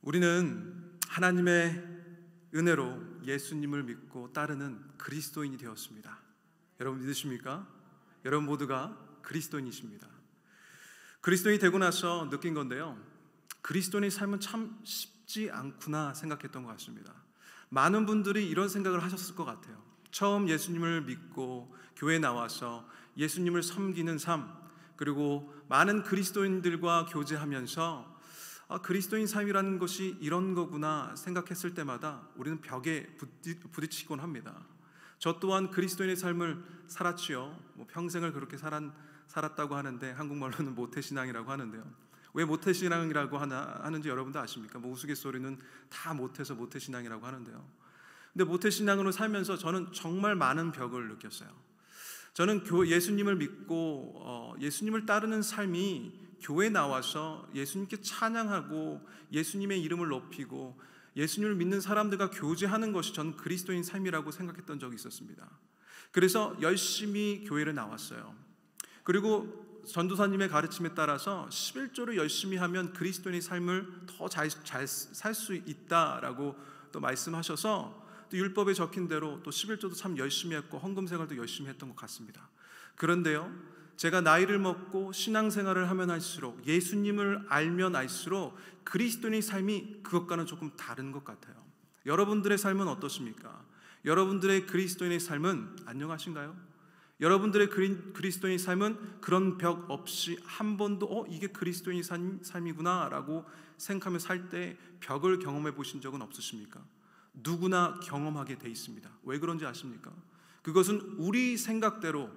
우리는 하나님의 은혜로 예수님을 믿고 따르는 그리스도인이 되었습니다. 여러분 믿으십니까? 여러분 모두가 그리스도인이십니다. 그리스도인이 되고 나서 느낀 건데요, 그리스도인의 삶은 참 쉽지 않구나 생각했던 것 같습니다. 많은 분들이 이런 생각을 하셨을 것 같아요. 처음 예수님을 믿고 교회에 나와서 예수님을 섬기는 삶, 그리고 많은 그리스도인들과 교제하면서 그리스도인 삶이라는 것이 이런 거구나 생각했을 때마다 우리는 벽에 부딪히곤 합니다. 저 또한 그리스도인의 삶을 살았지요. 평생을 그렇게 살았다고 하는데 한국말로는 모태신앙이라고 하는데요. 왜 모태신앙이라고 하는지 여러분도 아십니까? 우스갯소리는 다 못해서 모태신앙이라고 하는데요. 근데 모태신앙으로 살면서 저는 정말 많은 벽을 느꼈어요. 저는 예수님을 믿고 예수님을 따르는 삶이 교회에 나와서 예수님께 찬양하고 예수님의 이름을 높이고 예수님을 믿는 사람들과 교제하는 것이 저는 그리스도인 삶이라고 생각했던 적이 있었습니다. 그래서 열심히 교회를 나왔어요. 그리고 전도사님의 가르침에 따라서 11조를 열심히 하면 그리스도인의 삶을 더 잘 살 수 있다라고 또 말씀하셔서 또 율법에 적힌 대로 또 11조도 참 열심히 했고 헌금 생활도 열심히 했던 것 같습니다. 그런데요, 제가 나이를 먹고 신앙생활을 하면 할수록 예수님을 알면 알수록 그리스도인의 삶이 그것과는 조금 다른 것 같아요. 여러분들의 삶은 어떠십니까? 여러분들의 그리스도인의 삶은 안녕하신가요? 여러분들의 그리스도인의 삶은 그런 벽 없이 한 번도 이게 그리스도인의 삶이구나 라고 생각하며 살 때 벽을 경험해 보신 적은 없으십니까? 누구나 경험하게 돼 있습니다. 왜 그런지 아십니까? 그것은 우리 생각대로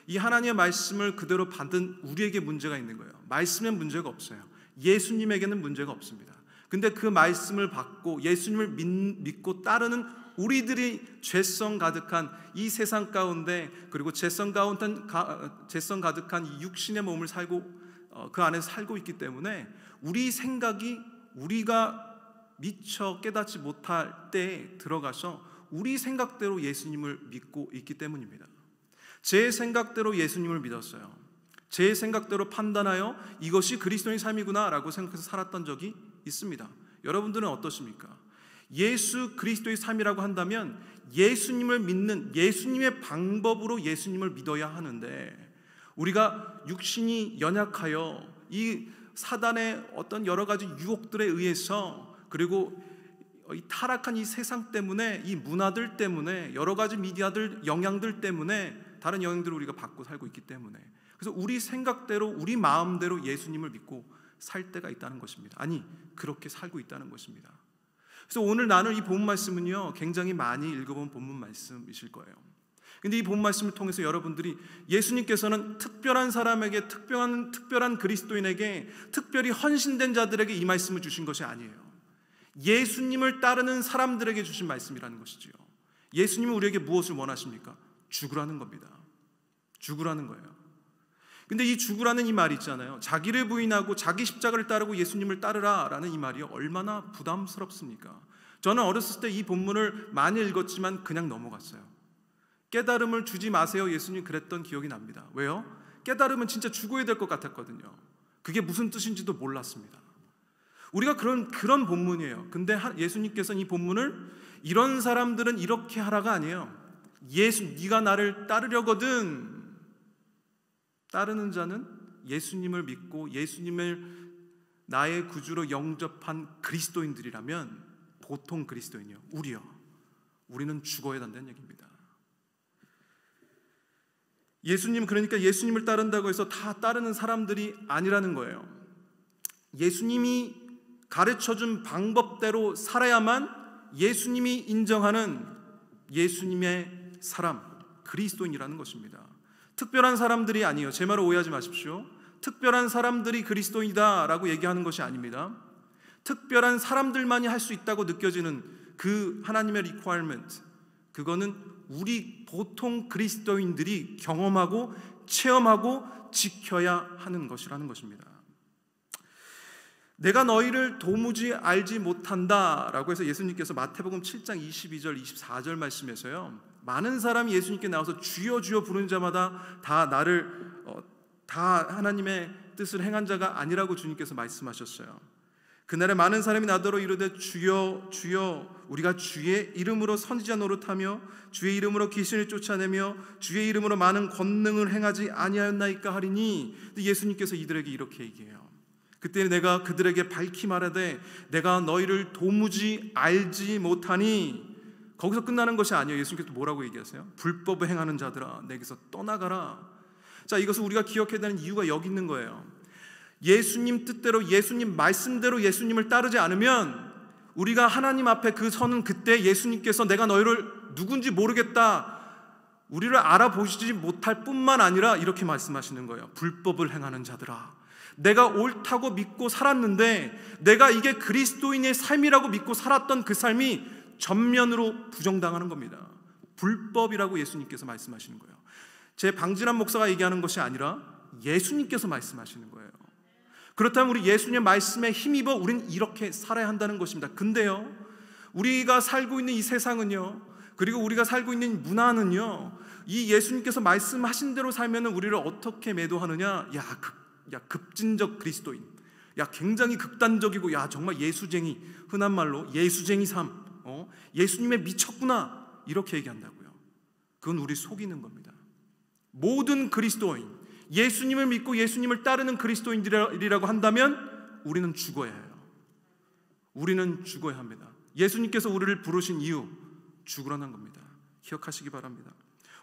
이 하나님의 말씀을 그대로 받은 우리에게 문제가 있는 거예요. 말씀엔 문제가 없어요. 예수님에게는 문제가 없습니다. 근데 그 말씀을 받고 예수님을 믿고 따르는 우리들이 죄성 가득한 이 세상 가운데, 그리고 죄성 가득한 이 육신의 몸을 살고 그 안에서 살고 있기 때문에 우리 생각이 우리가 미처 깨닫지 못할 때에 들어가서 우리 생각대로 예수님을 믿고 있기 때문입니다. 제 생각대로 예수님을 믿었어요. 제 생각대로 판단하여 이것이 그리스도인 삶이구나 라고 생각해서 살았던 적이 있습니다. 여러분들은 어떠십니까? 예수 그리스도의 삶이라고 한다면 예수님을 믿는 예수님의 방법으로 예수님을 믿어야 하는데, 우리가 육신이 연약하여 이 사단의 어떤 여러 가지 유혹들에 의해서, 그리고 이 타락한 이 세상 때문에, 이 문화들 때문에, 여러 가지 미디어들 영향들 때문에, 다른 영향들을 우리가 받고 살고 있기 때문에, 그래서 우리 생각대로 우리 마음대로 예수님을 믿고 살 때가 있다는 것입니다. 아니, 그렇게 살고 있다는 것입니다. 그래서 오늘 나눌 이 본문 말씀은요, 굉장히 많이 읽어본 본문 말씀이실 거예요. 근데 이 본문 말씀을 통해서 여러분들이 예수님께서는 특별한 사람에게, 특별한 그리스도인에게, 특별히 헌신된 자들에게 이 말씀을 주신 것이 아니에요. 예수님을 따르는 사람들에게 주신 말씀이라는 것이지요. 예수님은 우리에게 무엇을 원하십니까? 죽으라는 겁니다. 죽으라는 거예요. 근데 이 죽으라는 이 말이 있잖아요. 자기를 부인하고 자기 십자가를 따르고 예수님을 따르라 라는 이 말이 얼마나 부담스럽습니까? 저는 어렸을 때 이 본문을 많이 읽었지만 그냥 넘어갔어요. 깨달음을 주지 마세요 예수님 그랬던 기억이 납니다. 왜요? 깨달음은 진짜 죽어야 될 것 같았거든요. 그게 무슨 뜻인지도 몰랐습니다. 우리가 그런 본문이에요. 근데 예수님께서는 이 본문을 이런 사람들은 이렇게 하라가 아니에요. 네가 나를 따르려거든, 따르는 자는 예수님을 믿고 예수님을 나의 구주로 영접한 그리스도인들이라면, 보통 그리스도인이요, 우리는 죽어야 한다는 얘기입니다. 그러니까 예수님을 따른다고 해서 다 따르는 사람들이 아니라는 거예요. 예수님이 가르쳐준 방법대로 살아야만 예수님이 인정하는 예수님의 사람, 그리스도인이라는 것입니다. 특별한 사람들이 아니에요. 제 말을 오해하지 마십시오. 특별한 사람들이 그리스도인이다 라고 얘기하는 것이 아닙니다. 특별한 사람들만이 할 수 있다고 느껴지는 그 하나님의 requirement, 그거는 우리 보통 그리스도인들이 경험하고 체험하고 지켜야 하는 것이라는 것입니다. 내가 너희를 도무지 알지 못한다 라고 해서 예수님께서 마태복음 7장 22절 24절 말씀에서요, 많은 사람이 예수님께 나와서 주여 주여 부르는 자마다 다 하나님의 뜻을 행한 자가 아니라고 주님께서 말씀하셨어요. 그날에 많은 사람이 나더러 이르되 주여 주여 우리가 주의 이름으로 선지자 노릇하며 주의 이름으로 귀신을 쫓아내며 주의 이름으로 많은 권능을 행하지 아니하였나이까 하리니. 예수님께서 이들에게 이렇게 얘기해요. 그때 내가 그들에게 밝히 말하되 내가 너희를 도무지 알지 못하니. 거기서 끝나는 것이 아니에요. 예수님께서 뭐라고 얘기하세요? 불법을 행하는 자들아 내게서 떠나가라. 자, 이것을 우리가 기억해야 되는 이유가 여기 있는 거예요. 예수님 뜻대로 예수님 말씀대로 예수님을 따르지 않으면 우리가 하나님 앞에 그 서는 그때 예수님께서 내가 너희를 누군지 모르겠다, 우리를 알아보시지 못할 뿐만 아니라 이렇게 말씀하시는 거예요. 불법을 행하는 자들아, 내가 옳다고 믿고 살았는데 내가 이게 그리스도인의 삶이라고 믿고 살았던 그 삶이 전면으로 부정당하는 겁니다. 불법이라고 예수님께서 말씀하시는 거예요. 제 방진환 목사가 얘기하는 것이 아니라 예수님께서 말씀하시는 거예요. 그렇다면 우리 예수님의 말씀에 힘입어 우리는 이렇게 살아야 한다는 것입니다. 근데요, 우리가 살고 있는 이 세상은요, 그리고 우리가 살고 있는 문화는요, 이 예수님께서 말씀하신 대로 살면 우리를 어떻게 매도하느냐? 급진적 그리스도인, 굉장히 극단적이고 정말 예수쟁이, 흔한 말로 예수쟁이 삶, 예수님에 미쳤구나, 이렇게 얘기한다고요. 그건 우리 속이는 겁니다. 모든 그리스도인, 예수님을 믿고 예수님을 따르는 그리스도인들이라고 한다면 우리는 죽어야 해요. 우리는 죽어야 합니다. 예수님께서 우리를 부르신 이유, 죽으라는 겁니다. 기억하시기 바랍니다.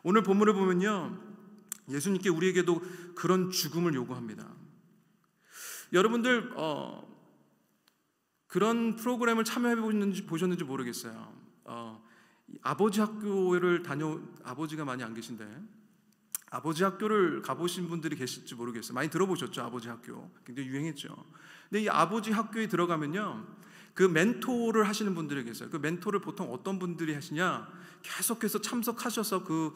오늘 본문을 보면요, 예수님께 우리에게도 그런 죽음을 요구합니다. 여러분들 그런 프로그램을 참여해 보셨는지 모르겠어요. 아버지 학교를 아버지가 많이 안 계신데 아버지 학교를 가보신 분들이 계실지 모르겠어요. 많이 들어보셨죠? 아버지 학교 굉장히 유행했죠. 근데 이 아버지 학교에 들어가면요, 그 멘토를 하시는 분들이 계세요. 그 멘토를 보통 어떤 분들이 하시냐, 계속해서 참석하셔서 그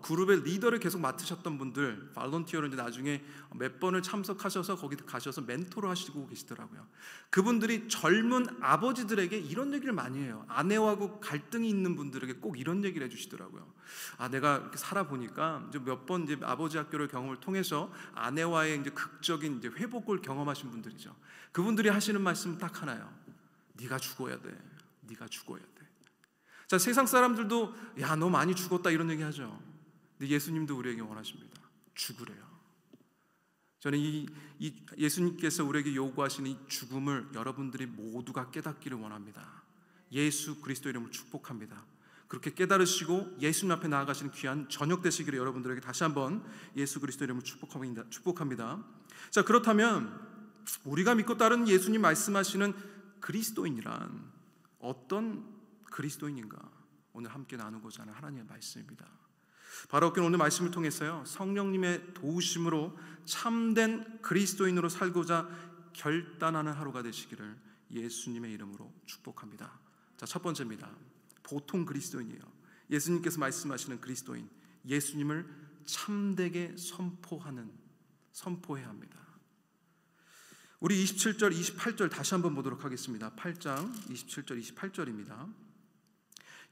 그룹의 리더를 계속 맡으셨던 분들, 발런티어로 이제 나중에 몇 번을 참석하셔서 거기 가셔서 멘토를 하시고 계시더라고요. 그분들이 젊은 아버지들에게 이런 얘기를 많이 해요. 아내하고 갈등이 있는 분들에게 꼭 이런 얘기를 해주시더라고요. 내가 이렇게 살아보니까 이제 몇 번 이제 아버지 학교를 경험을 통해서 아내와의 이제 극적인 이제 회복을 경험하신 분들이죠. 그분들이 하시는 말씀은 딱 하나예요. 네가 죽어야 돼. 네가 죽어야 돼. 자, 세상 사람들도 너 많이 죽었다 이런 얘기 하죠. 근데 예수님도 우리에게 원하십니다. 죽으래요. 저는 이 예수님께서 우리에게 요구하시는 이 죽음을 여러분들이 모두가 깨닫기를 원합니다. 예수 그리스도 이름으로 축복합니다. 그렇게 깨달으시고 예수님 앞에 나아가시는 귀한 저녁 되시기를 여러분들에게 다시 한번 예수 그리스도 이름으로 축복합니다. 자, 그렇다면 우리가 믿고 따르는 예수님 말씀하시는 그리스도인이란 어떤 그리스도인인가, 오늘 함께 나누고자 하는 하나님의 말씀입니다. 바로 오늘 말씀을 통해서요, 성령님의 도우심으로 참된 그리스도인으로 살고자 결단하는 하루가 되시기를 예수님의 이름으로 축복합니다. 자, 첫 번째입니다. 보통 그리스도인이에요. 예수님께서 말씀하시는 그리스도인, 예수님을 참되게 선포해야 합니다. 우리 27절, 28절 다시 한번 보도록 하겠습니다. 8장 27절, 28절입니다.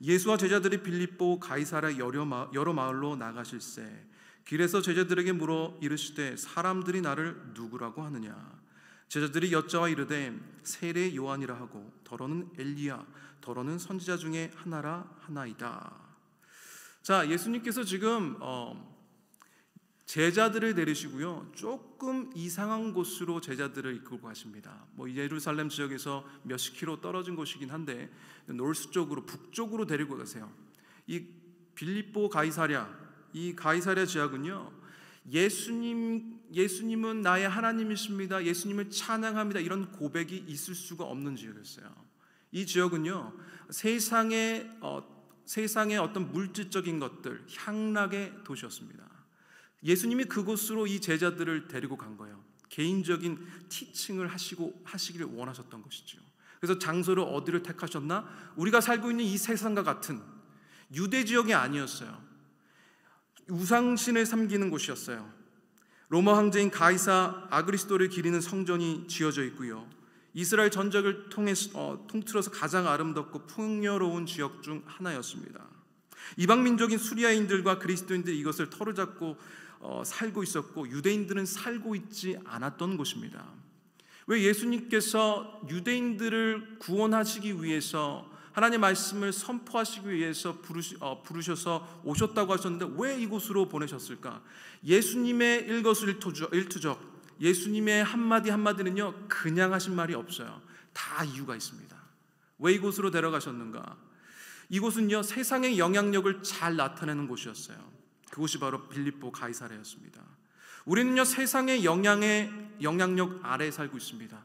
예수와 제자들이 빌립보 가이사랴 여러 마을로 나가실새 길에서 제자들에게 물어 이르시되 사람들이 나를 누구라고 하느냐. 제자들이 여짜와 이르되 세례 요한이라 하고 더러는 엘리야, 더러는 선지자 중에 하나라 하나이다. 자, 예수님께서 지금 제자들을 내리시고요, 조금 이상한 곳으로 제자들을 이끌고 가십니다. 예루살렘 지역에서 몇십 킬로 떨어진 곳이긴 한데 노스 쪽으로, 북쪽으로 데리고 가세요. 이 빌립보 가이사랴, 이 가이사랴 지역은요, 예수님은 나의 하나님이십니다, 예수님을 찬양합니다, 이런 고백이 있을 수가 없는 지역이었어요. 이 지역은요, 세상의 어떤 물질적인 것들, 향락의 도시였습니다. 예수님이 그곳으로 이 제자들을 데리고 간 거예요. 개인적인 티칭을 하시기를 원하셨던 것이죠. 그래서 장소를 어디를 택하셨나? 우리가 살고 있는 이 세상과 같은 유대 지역이 아니었어요. 우상신을 섬기는 곳이었어요. 로마 황제인 가이사 아그리스도를 기리는 성전이 지어져 있고요, 이스라엘 전적을 통틀어서 가장 아름답고 풍요로운 지역 중 하나였습니다. 이방민족인 수리아인들과 그리스도인들이 이것을 터를 잡고 살고 있었고 유대인들은 살고 있지 않았던 곳입니다. 왜 예수님께서 유대인들을 구원하시기 위해서 하나님의 말씀을 선포하시기 위해서 부르셔서 오셨다고 하셨는데 왜 이곳으로 보내셨을까? 예수님의 일거수일투족, 예수님의 한마디 한마디는요 그냥 하신 말이 없어요. 다 이유가 있습니다. 왜 이곳으로 데려가셨는가? 이곳은요 세상의 영향력을 잘 나타내는 곳이었어요. 그곳이 바로 빌립보 가이사랴였습니다. 우리는요 세상의 영향력 아래에 살고 있습니다.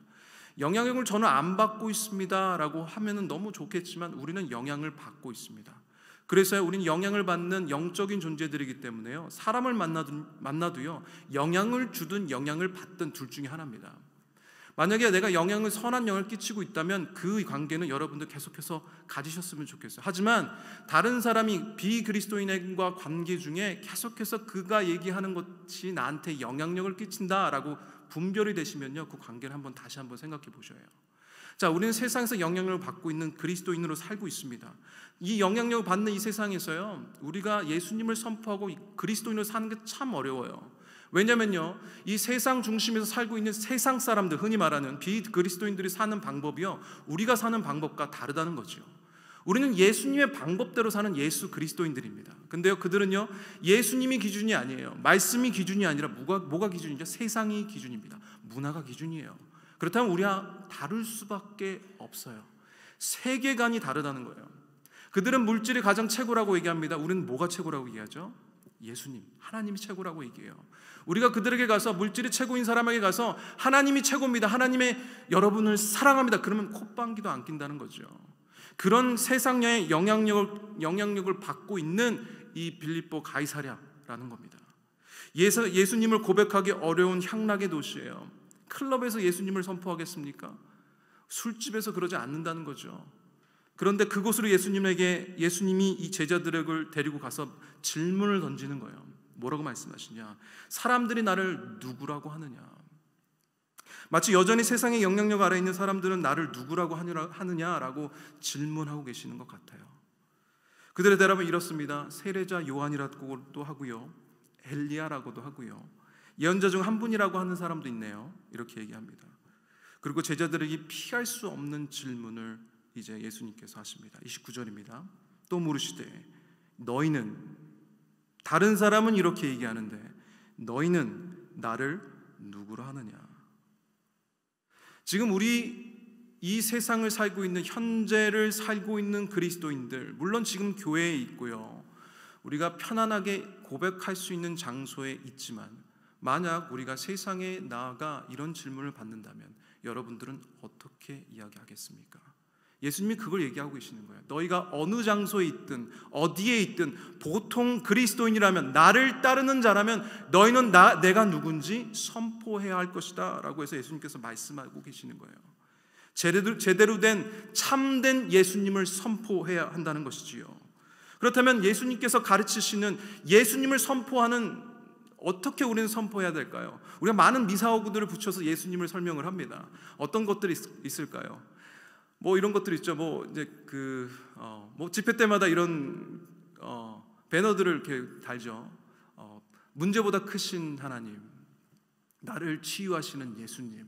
영향력을 저는 안 받고 있습니다 라고 하면 너무 좋겠지만 우리는 영향을 받고 있습니다. 그래서 우리는 영향을 받는 영적인 존재들이기 때문에요 사람을 만나도요 영향을 주든 영향을 받든 둘 중에 하나입니다. 만약에 내가 선한 영향을 끼치고 있다면 그 관계는 여러분들 계속해서 가지셨으면 좋겠어요. 하지만 다른 사람이 비그리스도인과 관계 중에 계속해서 그가 얘기하는 것이 나한테 영향력을 끼친다라고 분별이 되시면요 그 관계를 다시 한번 생각해 보셔야 해요. 자, 우리는 세상에서 영향력을 받고 있는 그리스도인으로 살고 있습니다. 이 영향력을 받는 이 세상에서요 우리가 예수님을 선포하고 그리스도인으로 사는 게 참 어려워요. 왜냐면요 이 세상 중심에서 살고 있는 세상 사람들, 흔히 말하는 비그리스도인들이 사는 방법이요 우리가 사는 방법과 다르다는 거죠. 우리는 예수님의 방법대로 사는 예수 그리스도인들입니다. 근데요 그들은요 예수님이 기준이 아니에요. 말씀이 기준이 아니라 뭐가 기준이죠? 세상이 기준입니다. 문화가 기준이에요. 그렇다면 우리와 다를 수밖에 없어요. 세계관이 다르다는 거예요. 그들은 물질이 가장 최고라고 얘기합니다. 우리는 뭐가 최고라고 얘기하죠? 예수님, 하나님이 최고라고 얘기해요. 우리가 그들에게 가서, 물질이 최고인 사람에게 가서 하나님이 최고입니다, 하나님의 여러분을 사랑합니다, 그러면 콧방귀도 안 낀다는 거죠. 그런 세상의 영향력을 받고 있는 이 빌립보 가이사랴라는 겁니다. 예수님을 고백하기 어려운 향락의 도시예요. 클럽에서 예수님을 선포하겠습니까? 술집에서 그러지 않는다는 거죠. 그런데 그곳으로 예수님이 이 제자들을 데리고 가서 질문을 던지는 거예요. 뭐라고 말씀하시냐? 사람들이 나를 누구라고 하느냐? 마치 여전히 세상의 영향력 아래에 있는 사람들은 나를 누구라고 하느냐라고 질문하고 계시는 것 같아요. 그들의 대답은 이렇습니다. 세례자 요한이라고도 하고요, 엘리야라고도 하고요, 예언자 중 한 분이라고 하는 사람도 있네요. 이렇게 얘기합니다. 그리고 제자들에게 피할 수 없는 질문을 이제 예수님께서 하십니다. 29절입니다. 또 물으시되 너희는, 다른 사람은 이렇게 얘기하는데 너희는 나를 누구로 하느냐? 지금 우리 이 세상을 살고 있는, 현재를 살고 있는 그리스도인들, 물론 지금 교회에 있고요, 우리가 편안하게 고백할 수 있는 장소에 있지만 만약 우리가 세상에 나아가 이런 질문을 받는다면 여러분들은 어떻게 이야기하겠습니까? 예수님이 그걸 얘기하고 계시는 거예요. 너희가 어느 장소에 있든 어디에 있든 보통 그리스도인이라면, 나를 따르는 자라면 너희는 내가 누군지 선포해야 할 것이다 라고 해서 예수님께서 말씀하고 계시는 거예요. 제대로 된 참된 예수님을 선포해야 한다는 것이지요. 그렇다면 예수님께서 가르치시는 예수님을 선포하는, 어떻게 우리는 선포해야 될까요? 우리가 많은 미사오구들을 붙여서 예수님을 설명을 합니다. 어떤 것들이 있을까요? 이런 것들이 있죠. 집회 때마다 이런 배너들을 이렇게 달죠. 문제보다 크신 하나님, 나를 치유하시는 예수님,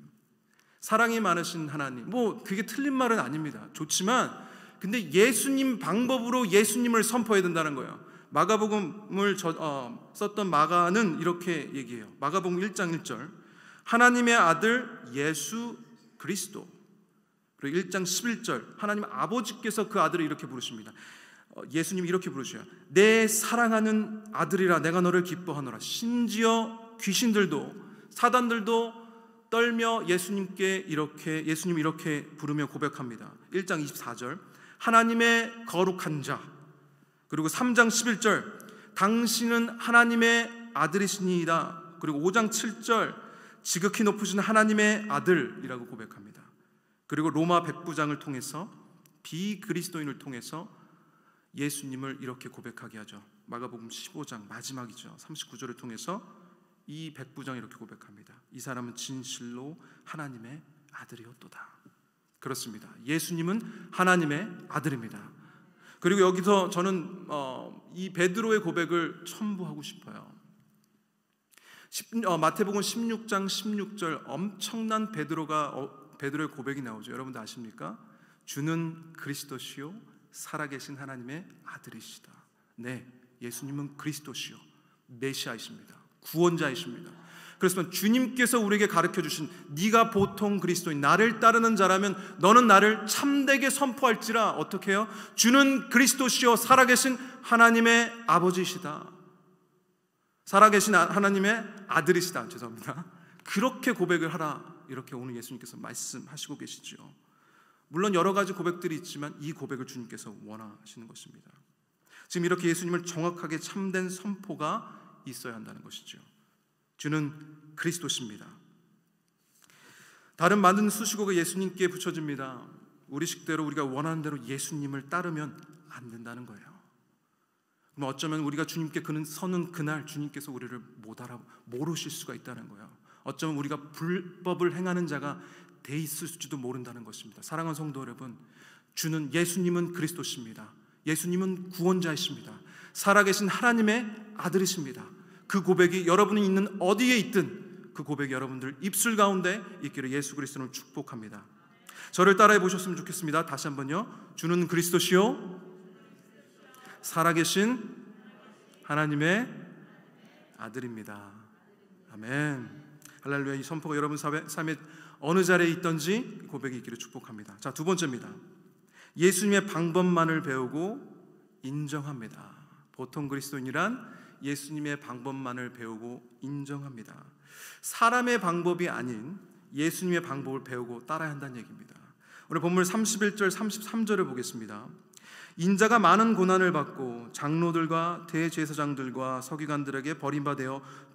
사랑이 많으신 하나님. 그게 틀린 말은 아닙니다. 좋지만 근데 예수님 방법으로 예수님을 선포해야 된다는 거예요. 마가복음을 썼던 마가는 이렇게 얘기해요. 마가복음 1장 1절, 하나님의 아들 예수 그리스도. 그리고 1장 11절, 하나님 아버지께서 그 아들을 이렇게 부르십니다. 예수님이 이렇게 부르셔요. 내 사랑하는 아들이라, 내가 너를 기뻐하노라. 심지어 귀신들도, 사단들도 떨며 예수님 이렇게 부르며 고백합니다. 1장 24절, 하나님의 거룩한 자. 그리고 3장 11절, 당신은 하나님의 아들이시니이다. 그리고 5장 7절, 지극히 높으신 하나님의 아들이라고 고백합니다. 그리고 로마 백부장을 통해서, 비그리스도인을 통해서 예수님을 이렇게 고백하게 하죠. 마가복음 15장 마지막이죠. 39절을 통해서 이 백부장이 이렇게 고백합니다. 이 사람은 진실로 하나님의 아들이었도다. 그렇습니다. 예수님은 하나님의 아들입니다. 그리고 여기서 저는 이 베드로의 고백을 첨부하고 싶어요. 마태복음 16장 16절 엄청난 베드로의 고백이 나오죠. 여러분들 아십니까? 주는 그리스도시요 살아계신 하나님의 아들이시다. 네, 예수님은 그리스도시요 메시아이십니다. 구원자이십니다. 그래서 주님께서 우리에게 가르쳐 주신 네가 보통 그리스도인 나를 따르는 자라면 너는 나를 참되게 선포할지라 어떻게 해요? 주는 그리스도시요 살아계신 하나님의 아버지시다. 살아계신 하나님의 아들이시다. 죄송합니다. 그렇게 고백을 하라. 이렇게 오늘 예수님께서 말씀하시고 계시죠. 물론 여러 가지 고백들이 있지만 이 고백을 주님께서 원하시는 것입니다. 지금 이렇게 예수님을 정확하게 참된 선포가 있어야 한다는 것이죠. 주는 그리스도십니다. 다른 많은 수식어가 예수님께 붙여집니다. 우리식대로 우리가 원하는 대로 예수님을 따르면 안 된다는 거예요. 그럼 어쩌면 우리가 주님께 서는 그날 주님께서 우리를 모르실 수가 있다는 거예요. 어쩌면 우리가 불법을 행하는 자가 돼 있을지도 모른다는 것입니다. 사랑하는 성도 여러분, 예수님은 그리스도십니다. 예수님은 구원자이십니다. 살아계신 하나님의 아들이십니다. 그 고백이 여러분이 있는 어디에 있든 그 고백이 여러분들 입술 가운데 있기를 예수 그리스도를 축복합니다. 저를 따라해 보셨으면 좋겠습니다. 다시 한번요. 주는 그리스도시요 살아계신 하나님의 아들입니다. 아멘. 할렐루야. 이 선포가 여러분 삶의 어느 자리에 있든지 고백이 있기를 축복합니다. 자, 두 번째입니다. 예수님의 방법만을 배우고 인정합니다. 보통 그리스도인이란 예수님의 방법만을 배우고 인정합니다. 사람의 방법이 아닌 예수님의 방법을 배우고 따라야 한다는 얘기입니다. 오늘 본문 31절 33절을 보겠습니다. 인자가 많은 고난을 받고 장로들과 대제사장들과 서기관들에게 버림받아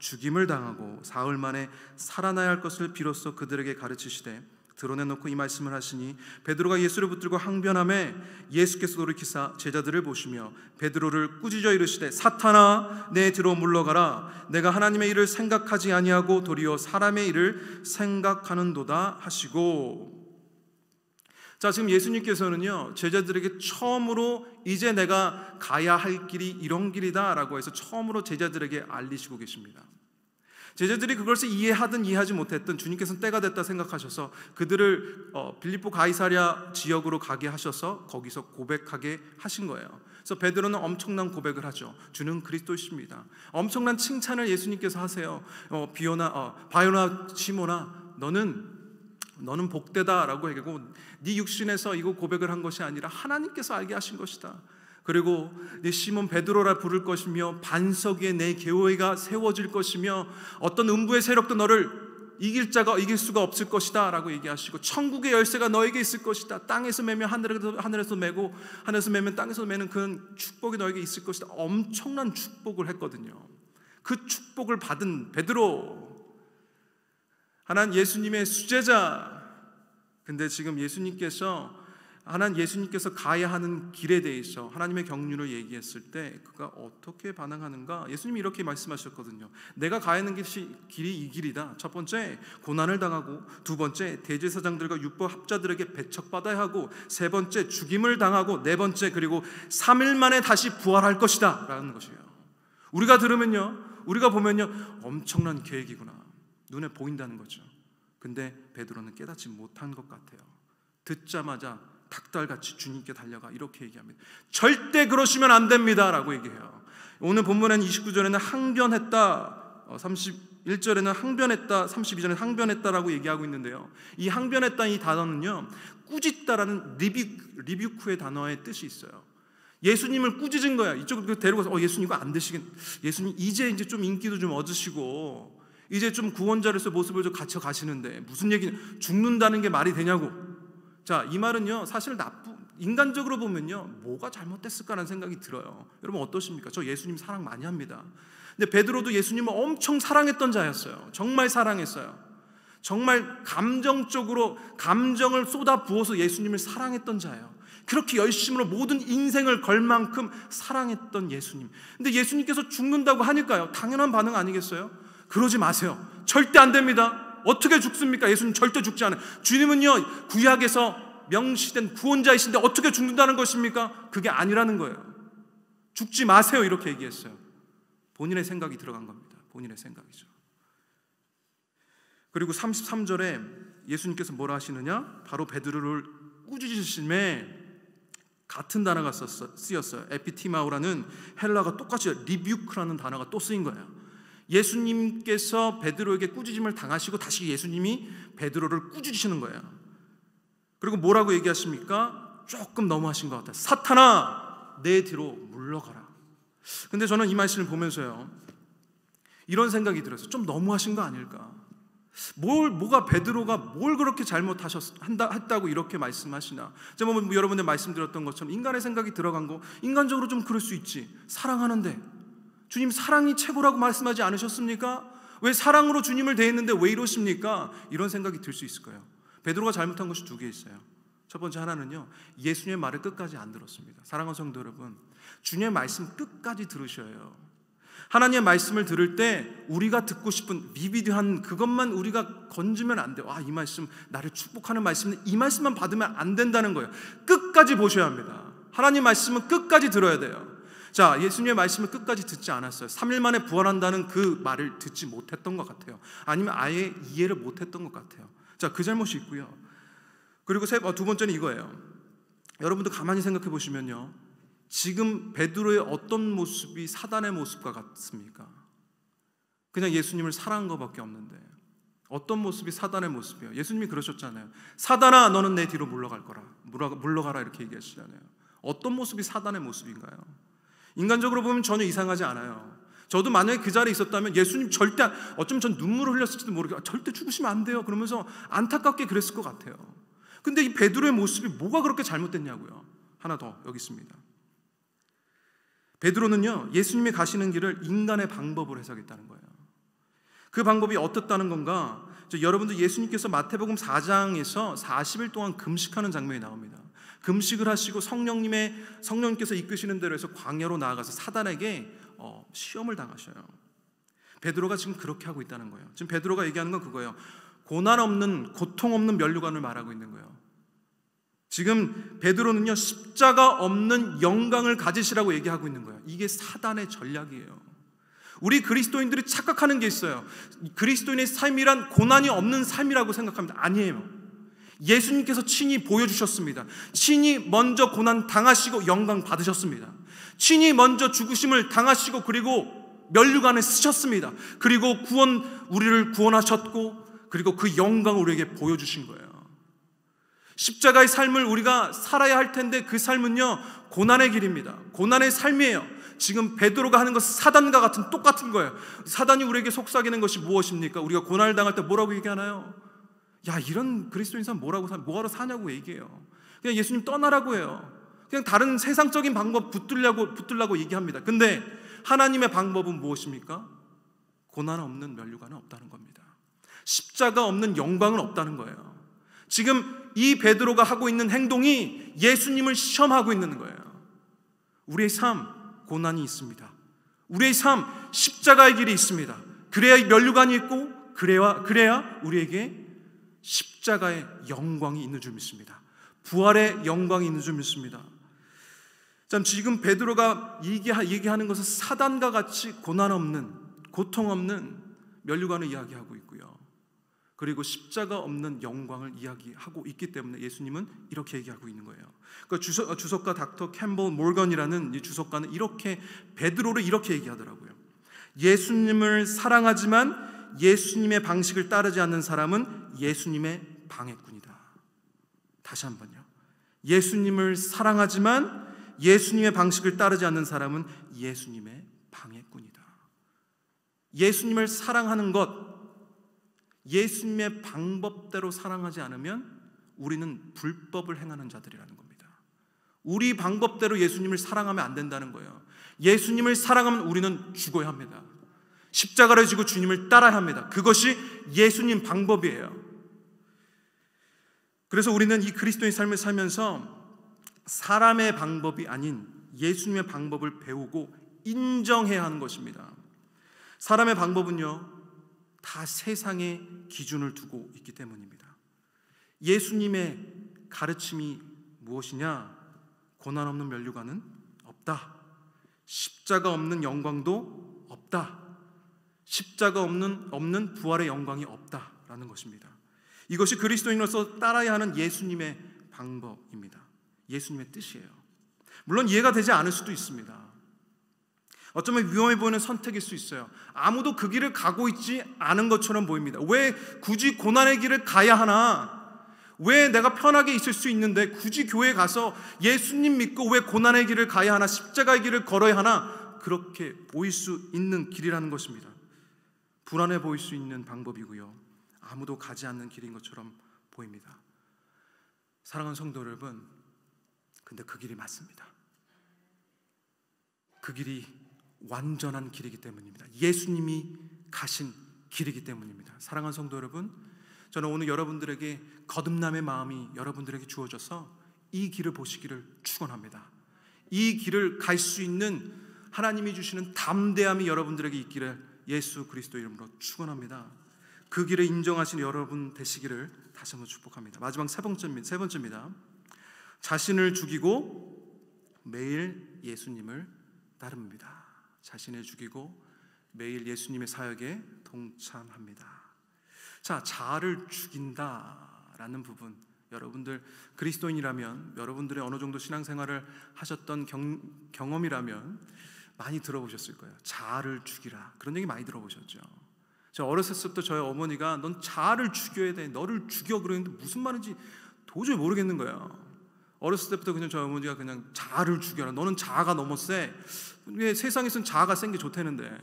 죽임을 당하고 사흘 만에 살아나야 할 것을 비로소 그들에게 가르치시되 드러내놓고 이 말씀을 하시니 베드로가 예수를 붙들고 항변하매 예수께서 돌이키사 제자들을 보시며 베드로를 꾸짖어 이르시되 사탄아 내 뒤로 물러가라 내가 하나님의 일을 생각하지 아니하고 도리어 사람의 일을 생각하는도다 하시고. 자, 지금 예수님께서는요 제자들에게 처음으로 이제 내가 가야 할 길이 이런 길이다 라고 해서 처음으로 제자들에게 알리시고 계십니다. 제자들이 그것을 이해하든 이해하지 못했든 주님께서는 때가 됐다 생각하셔서 그들을 빌립보 가이사랴 지역으로 가게 하셔서 거기서 고백하게 하신 거예요. 그래서 베드로는 엄청난 고백을 하죠. 주는 그리스도이십니다. 엄청난 칭찬을 예수님께서 하세요. 바요나 시몬아 너는 복되다라고 얘기하고 네 육신에서 이거 고백을 한 것이 아니라 하나님께서 알게 하신 것이다. 그리고 네 시몬 베드로라 부를 것이며 반석 위에 내 교회가 세워질 것이며 어떤 음부의 세력도 너를 이길 수가 없을 것이다 라고 얘기하시고 천국의 열쇠가 너에게 있을 것이다. 땅에서 매면 하늘에서 매고 하늘에서 매면 땅에서 매는 그 축복이 너에게 있을 것이다. 엄청난 축복을 했거든요. 그 축복을 받은 베드로, 하나님 예수님의 수제자. 근데 지금 예수님께서 가야 하는 길에 대해서 하나님의 경륜을 얘기했을 때 그가 어떻게 반응하는가? 예수님이 이렇게 말씀하셨거든요. 내가 가야 하는 길이 이 길이다. 첫 번째 고난을 당하고, 두 번째 대제사장들과 율법 학자들에게 배척받아야 하고, 세 번째 죽임을 당하고, 네 번째 그리고 3일 만에 다시 부활할 것이다 라는 것이에요. 우리가 보면요 엄청난 계획이구나 눈에 보인다는 거죠. 근데 베드로는 깨닫지 못한 것 같아요. 듣자마자 닭달같이 주님께 달려가 이렇게 얘기합니다. 절대 그러시면 안 됩니다 라고 얘기해요. 오늘 본문에는 29절에는 항변했다, 31절에는 항변했다, 32절에는 항변했다라고 얘기하고 있는데요, 이 항변했다 이 단어는요 꾸짖다라는 리뷰크의 단어의 뜻이 있어요. 예수님을 꾸짖은 거야. 이쪽으로 데리고서 예수님 이거 안 되시겠, 예수님 이제 좀 인기도 좀 얻으시고 이제 좀 구원자로서 모습을 좀 갖춰 가시는데 무슨 얘기냐, 죽는다는 게 말이 되냐고. 자, 이 말은요 사실 인간적으로 보면요 뭐가 잘못됐을까라는 생각이 들어요. 여러분 어떠십니까? 저 예수님 사랑 많이 합니다. 근데 베드로도 예수님을 엄청 사랑했던 자였어요. 정말 사랑했어요. 정말 감정적으로 감정을 쏟아 부어서 예수님을 사랑했던 자예요. 그렇게 열심으로 모든 인생을 걸 만큼 사랑했던 예수님. 근데 예수님께서 죽는다고 하니까요 당연한 반응 아니겠어요? 그러지 마세요. 절대 안 됩니다. 어떻게 죽습니까? 예수님 절대 죽지 않아요. 주님은요 구약에서 명시된 구원자이신데 어떻게 죽는다는 것입니까? 그게 아니라는 거예요. 죽지 마세요 이렇게 얘기했어요. 본인의 생각이 들어간 겁니다. 본인의 생각이죠. 그리고 33절에 예수님께서 뭐라 하시느냐? 바로 베드로를 꾸짖으심에 같은 단어가 쓰였어요. 에피티마우라는 헬라가 똑같이 리뷰크라는 단어가 또 쓰인 거예요. 예수님께서 베드로에게 꾸짖음을 당하시고 다시 예수님이 베드로를 꾸짖으시는 거예요. 그리고 뭐라고 얘기하십니까? 조금 너무하신 것 같아요. 사탄아, 내 뒤로 물러가라. 근데 저는 이 말씀을 보면서요, 이런 생각이 들었어요. 좀 너무하신 거 아닐까? 뭐가 베드로가 뭘 그렇게 했다고 이렇게 말씀하시나? 제가 뭐 여러분들 말씀드렸던 것처럼 인간의 생각이 들어간 거, 인간적으로 좀 그럴 수 있지. 사랑하는데 주님 사랑이 최고라고 말씀하지 않으셨습니까? 왜 사랑으로 주님을 대했는데 왜 이러십니까? 이런 생각이 들 수 있을 거예요. 베드로가 잘못한 것이 두 개 있어요. 첫 번째 하나는요, 예수님의 말을 끝까지 안 들었습니다. 사랑하는 성도 여러분, 주님의 말씀 끝까지 들으셔요. 하나님의 말씀을 들을 때 우리가 듣고 싶은 비비드한 그것만 우리가 건지면 안 돼요. 이 말씀 나를 축복하는 말씀인데 이 말씀만 받으면 안 된다는 거예요. 끝까지 보셔야 합니다. 하나님 말씀은 끝까지 들어야 돼요. 자, 예수님의 말씀을 끝까지 듣지 않았어요. 3일 만에 부활한다는 그 말을 듣지 못했던 것 같아요. 아니면 아예 이해를 못했던 것 같아요. 자, 그 잘못이 있고요. 그리고 두 번째는 이거예요. 여러분도 가만히 생각해 보시면요, 지금 베드로의 어떤 모습이 사단의 모습과 같습니까? 그냥 예수님을 사랑한 것밖에 없는데 어떤 모습이 사단의 모습이에요? 예수님이 그러셨잖아요. 사단아, 너는 내 뒤로 물러갈 거라. 물러가라 이렇게 얘기하시잖아요. 어떤 모습이 사단의 모습인가요? 인간적으로 보면 전혀 이상하지 않아요. 저도 만약에 그 자리에 있었다면 예수님 절대, 어쩌면 전 눈물을 흘렸을지도 모르겠어요. 절대 죽으시면 안 돼요. 그러면서 안타깝게 그랬을 것 같아요. 근데 이 베드로의 모습이 뭐가 그렇게 잘못됐냐고요? 하나 더 여기 있습니다. 베드로는요, 예수님이 가시는 길을 인간의 방법으로 해석했다는 거예요. 그 방법이 어떻다는 건가? 여러분들 예수님께서 마태복음 4장에서 40일 동안 금식하는 장면이 나옵니다. 금식을 하시고 성령님께서 이끄시는 대로 해서 광야로 나아가서 사단에게 시험을 당하셔요. 베드로가 지금 그렇게 하고 있다는 거예요. 지금 베드로가 얘기하는 건 그거예요. 고난 없는, 고통 없는 면류관을 말하고 있는 거예요. 지금 베드로는요, 십자가 없는 영광을 가지시라고 얘기하고 있는 거예요. 이게 사단의 전략이에요. 우리 그리스도인들이 착각하는 게 있어요. 그리스도인의 삶이란 고난이 없는 삶이라고 생각합니다. 아니에요. 예수님께서 친히 보여주셨습니다. 친히 먼저 고난 당하시고 영광 받으셨습니다. 친히 먼저 죽으심을 당하시고 그리고 면류관을 쓰셨습니다. 그리고 우리를 구원하셨고 그리고 그 영광을 우리에게 보여주신 거예요. 십자가의 삶을 우리가 살아야 할 텐데 그 삶은요, 고난의 길입니다. 고난의 삶이에요. 지금 베드로가 하는 것은 사단과 똑같은 거예요. 사단이 우리에게 속삭이는 것이 무엇입니까? 우리가 고난을 당할 때 뭐라고 얘기하나요? 야, 이런 그리스도인 사람 뭐하러 사냐고 얘기해요. 그냥 예수님 떠나라고 해요. 그냥 다른 세상적인 방법 붙들라고 얘기합니다. 근데 하나님의 방법은 무엇입니까? 고난 없는 면류관은 없다는 겁니다. 십자가 없는 영광은 없다는 거예요. 지금 이 베드로가 하고 있는 행동이 예수님을 시험하고 있는 거예요. 우리의 삶, 고난이 있습니다. 우리의 삶, 십자가의 길이 있습니다. 그래야 면류관이 있고 그래야 우리에게 십자가의 영광이 있는 줄 믿습니다. 부활의 영광이 있는 줄 믿습니다. 참, 지금 베드로가 얘기하는 것은 사단과 같이 고난 없는, 고통 없는 면류관을 이야기하고 있고요. 그리고 십자가 없는 영광을 이야기하고 있기 때문에 예수님은 이렇게 얘기하고 있는 거예요. 그 주석가 닥터 캠볼 모건이라는 이 주석가는 베드로를 이렇게 얘기하더라고요. 예수님을 사랑하지만 예수님의 방식을 따르지 않는 사람은 예수님의 방해꾼이다. 다시 한번요. 예수님을 사랑하지만 예수님의 방식을 따르지 않는 사람은 예수님의 방해꾼이다. 예수님을 사랑하는 것, 예수님의 방법대로 사랑하지 않으면 우리는 불법을 행하는 자들이라는 겁니다. 우리 방법대로 예수님을 사랑하면 안 된다는 거예요. 예수님을 사랑하면 우리는 죽어야 합니다. 십자가를 지고 주님을 따라야 합니다. 그것이 예수님 방법이에요. 그래서 우리는 이 그리스도의 삶을 살면서 사람의 방법이 아닌 예수님의 방법을 배우고 인정해야 하는 것입니다. 사람의 방법은요, 다 세상의 기준을 두고 있기 때문입니다. 예수님의 가르침이 무엇이냐? 고난 없는 면류관은 없다. 십자가 없는 영광도 없다. 십자가 없는 부활의 영광이 없다라는 된다라는 것입니다. 이것이 그리스도인으로서 따라야 하는 예수님의 방법입니다. 예수님의 뜻이에요. 물론 이해가 되지 않을 수도 있습니다. 어쩌면 위험해 보이는 선택일 수 있어요. 아무도 그 길을 가고 있지 않은 것처럼 보입니다. 왜 굳이 고난의 길을 가야 하나? 왜 내가 편하게 있을 수 있는데 굳이 교회에 가서 예수님 믿고 왜 고난의 길을 가야 하나? 십자가의 길을 걸어야 하나? 그렇게 보일 수 있는 길이라는 것입니다. 불안해 보일 수 있는 방법이고요, 아무도 가지 않는 길인 것처럼 보입니다. 사랑하는 성도 여러분, 근데 그 길이 맞습니다. 그 길이 완전한 길이기 때문입니다. 예수님이 가신 길이기 때문입니다. 사랑하는 성도 여러분, 저는 오늘 여러분들에게 거듭남의 마음이 여러분들에게 주어져서 이 길을 보시기를 축원합니다. 이 길을 갈 수 있는 하나님이 주시는 담대함이 여러분들에게 있기를 예수 그리스도 이름으로 축원합니다. 그 길을 인정하신 여러분 되시기를 다시 한번 축복합니다. 마지막 세 번째입니다. 자신을 죽이고 매일 예수님을 따릅니다. 자신을 죽이고 매일 예수님의 사역에 동참합니다. 자, 자아를 죽인다라는 부분, 여러분들 그리스도인이라면, 여러분들의 어느 정도 신앙생활을 하셨던 경험이라면 많이 들어보셨을 거예요. 자아를 죽이라, 그런 얘기 많이 들어보셨죠. 저 어렸을 때부터 저희 어머니가 넌 자아를 죽여야 돼, 너를 죽여, 그러는데 무슨 말인지 도저히 모르겠는 거예요. 어렸을 때부터 그냥 저희 어머니가 그냥 자아를 죽여라, 너는 자아가 너무 세. 세상에서는 자아가 센 게 좋다는데,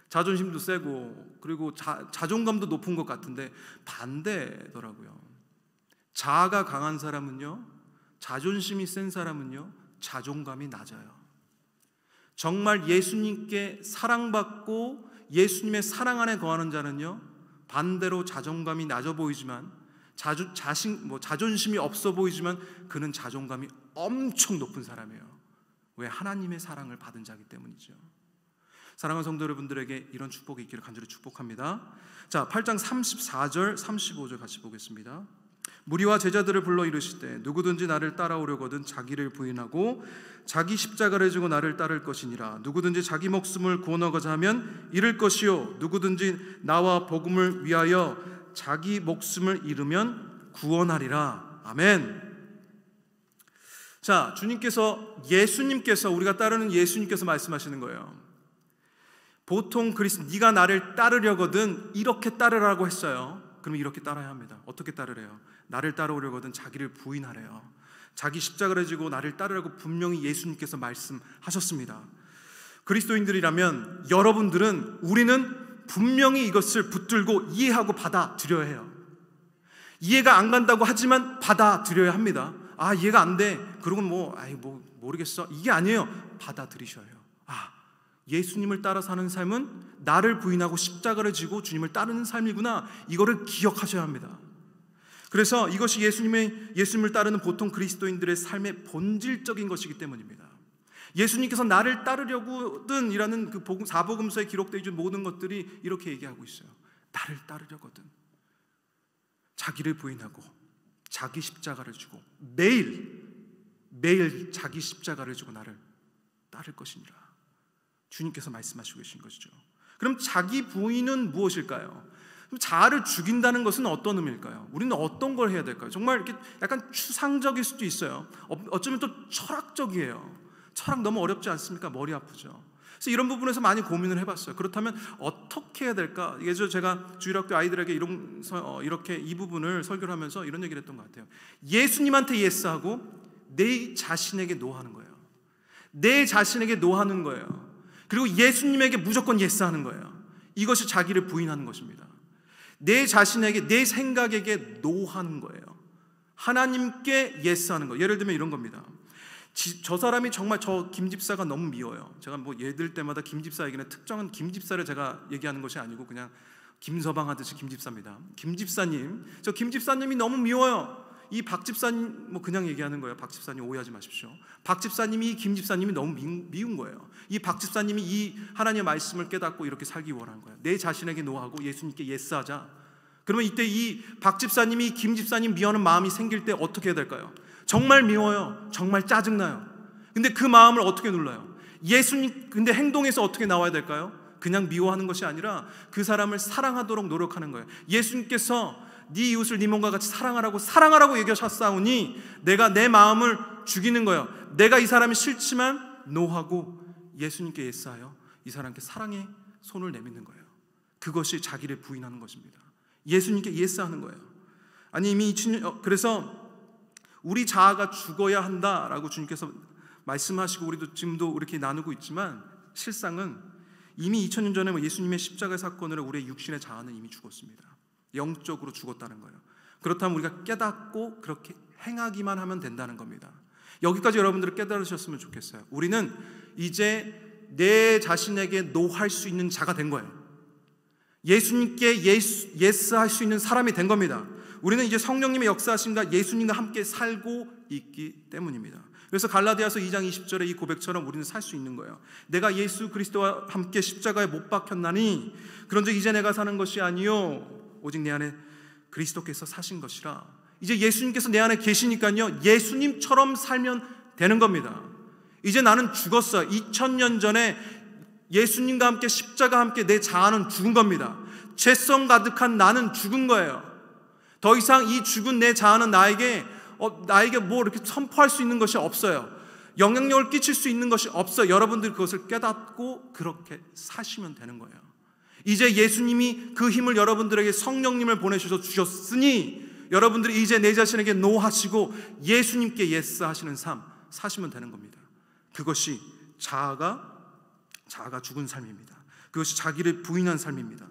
자존심도 세고 그리고 자존감도 높은 것 같은데 반대더라고요. 자아가 강한 사람은요, 자존심이 센 사람은요, 자존감이 낮아요. 정말 예수님께 사랑받고 예수님의 사랑 안에 거하는 자는요, 반대로 자존감이 낮아 보이지만, 자존심이 없어 보이지만 그는 자존감이 엄청 높은 사람이에요. 왜? 하나님의 사랑을 받은 자이기 때문이죠. 사랑하는 성도 여러분들에게 이런 축복이 있기를 간절히 축복합니다. 자, 8장 34절 35절 같이 보겠습니다. 무리와 제자들을 불러 이르시되 누구든지 나를 따라오려거든 자기를 부인하고 자기 십자가를 지고 나를 따를 것이니라. 누구든지 자기 목숨을 구원하고자 하면 잃을 것이요, 누구든지 나와 복음을 위하여 자기 목숨을 잃으면 구원하리라. 아멘. 자, 예수님께서 우리가 따르는 예수님께서 말씀하시는 거예요. 보통 네가 나를 따르려거든 이렇게 따르라고 했어요. 그럼 이렇게 따라야 합니다. 어떻게 따르래요? 나를 따라오려거든 자기를 부인하래요. 자기 십자가를 지고 나를 따르라고 분명히 예수님께서 말씀하셨습니다. 그리스도인들이라면 우리는 분명히 이것을 붙들고 이해하고 받아들여야 해요. 이해가 안 간다고 하지만 받아들여야 합니다. 아, 이해가 안 돼, 그러고는 모르겠어, 이게 아니에요. 받아들이셔야 해요. 예수님을 따라 사는 삶은 나를 부인하고 십자가를 지고 주님을 따르는 삶이구나, 이거를 기억하셔야 합니다. 그래서 이것이 예수님을 따르는 보통 그리스도인들의 삶의 본질적인 것이기 때문입니다. 예수님께서 나를 따르려거든 이라는 그 사복음서에 기록되어 있는 모든 것들이 이렇게 얘기하고 있어요. 나를 따르려거든 자기를 부인하고 자기 십자가를 지고 매일 자기 십자가를 지고 나를 따를 것이니라. 주님께서 말씀하시고 계신 것이죠. 그럼 자기 부인은 무엇일까요? 그럼 자아를 죽인다는 것은 어떤 의미일까요? 우리는 어떤 걸 해야 될까요? 정말 이렇게 약간 추상적일 수도 있어요. 어쩌면 또 철학적이에요. 철학 너무 어렵지 않습니까? 머리 아프죠. 그래서 이런 부분에서 많이 고민을 해봤어요. 그렇다면 어떻게 해야 될까? 예전에 제가 주일학교 아이들에게 이렇게 이 부분을 설교를 하면서 이런 얘기를 했던 것 같아요. 예수님한테 예스하고 내 자신에게 노하는 거예요. 내 자신에게 노하는 거예요. 그리고 예수님에게 무조건 예스하는 거예요. 이것이 자기를 부인하는 것입니다. 내 자신에게, 내 생각에게 노하는 거예요. 하나님께 예스하는 거예요. 예를 들면 이런 겁니다. 저 사람이 정말 김 집사가 너무 미워요. 제가 예를 들 때마다 김 집사 얘기는 특정한 김 집사를 제가 얘기하는 것이 아니고 그냥 김서방 하듯이 김 집사입니다. 김 집사님이 너무 미워요. 이 박 집사님 그냥 얘기하는 거예요. 박 집사님 오해하지 마십시오. 박 집사님이 김 집사님이 너무 미운 거예요. 이 박 집사님이 이 하나님의 말씀을 깨닫고 이렇게 살기 원하는 거예요. 내 자신에게 노하고 예수님께 예스하자. 그러면 이때 이 박 집사님이 김 집사님 미워하는 마음이 생길 때 어떻게 해야 될까요? 정말 미워요. 정말 짜증나요. 근데 그 마음을 어떻게 눌러요? 근데 행동에서 어떻게 나와야 될까요? 그냥 미워하는 것이 아니라 그 사람을 사랑하도록 노력하는 거예요. 예수님께서 네 이웃을 네 몸과 같이 사랑하라고 얘기하셨사오니 내가 내 마음을 죽이는 거예요. 내가 이 사람이 싫지만 노하고 예수님께 예스하여 이 사람께 사랑의 손을 내미는 거예요. 그것이 자기를 부인하는 것입니다. 예수님께 예스하는 거예요. 아니 이미 그래서 우리 자아가 죽어야 한다라고 주님께서 말씀하시고 우리도 지금도 이렇게 나누고 있지만 실상은 이미 2000년 전에 예수님의 십자가 사건으로 우리의 육신의 자아는 이미 죽었습니다. 영적으로 죽었다는 거예요. 그렇다면 우리가 깨닫고 그렇게 행하기만 하면 된다는 겁니다. 여기까지 여러분들이 깨달으셨으면 좋겠어요. 우리는 이제 내 자신에게 노할 수 있는 자가 된 거예요. 예수님께 예스할 수 있는 사람이 된 겁니다. 우리는 이제 성령님의 역사하심과 예수님과 함께 살고 있기 때문입니다. 그래서 갈라디아서 2장 20절의 이 고백처럼 우리는 살 수 있는 거예요. 내가 예수 그리스도와 함께 십자가에 못 박혔나니 그런즉 이제 내가 사는 것이 아니요 오직 내 안에 그리스도께서 사신 것이라. 이제 예수님께서 내 안에 계시니까요 예수님처럼 살면 되는 겁니다. 이제 나는 죽었어요. 2000년 전에 예수님과 함께 십자가와 함께 내 자아는 죽은 겁니다. 죄성 가득한 나는 죽은 거예요. 더 이상 이 죽은 내 자아는 나에게 뭐 이렇게 선포할 수 있는 것이 없어요. 영향력을 끼칠 수 있는 것이 없어요. 여러분들 그것을 깨닫고 그렇게 사시면 되는 거예요. 이제 예수님이 그 힘을 여러분들에게 성령님을 보내셔서 주셨으니 여러분들이 이제 내 자신에게 노하시고 예수님께 예스 하시는 삶 사시면 되는 겁니다. 그것이 자아가 죽은 삶입니다. 그것이 자기를 부인한 삶입니다.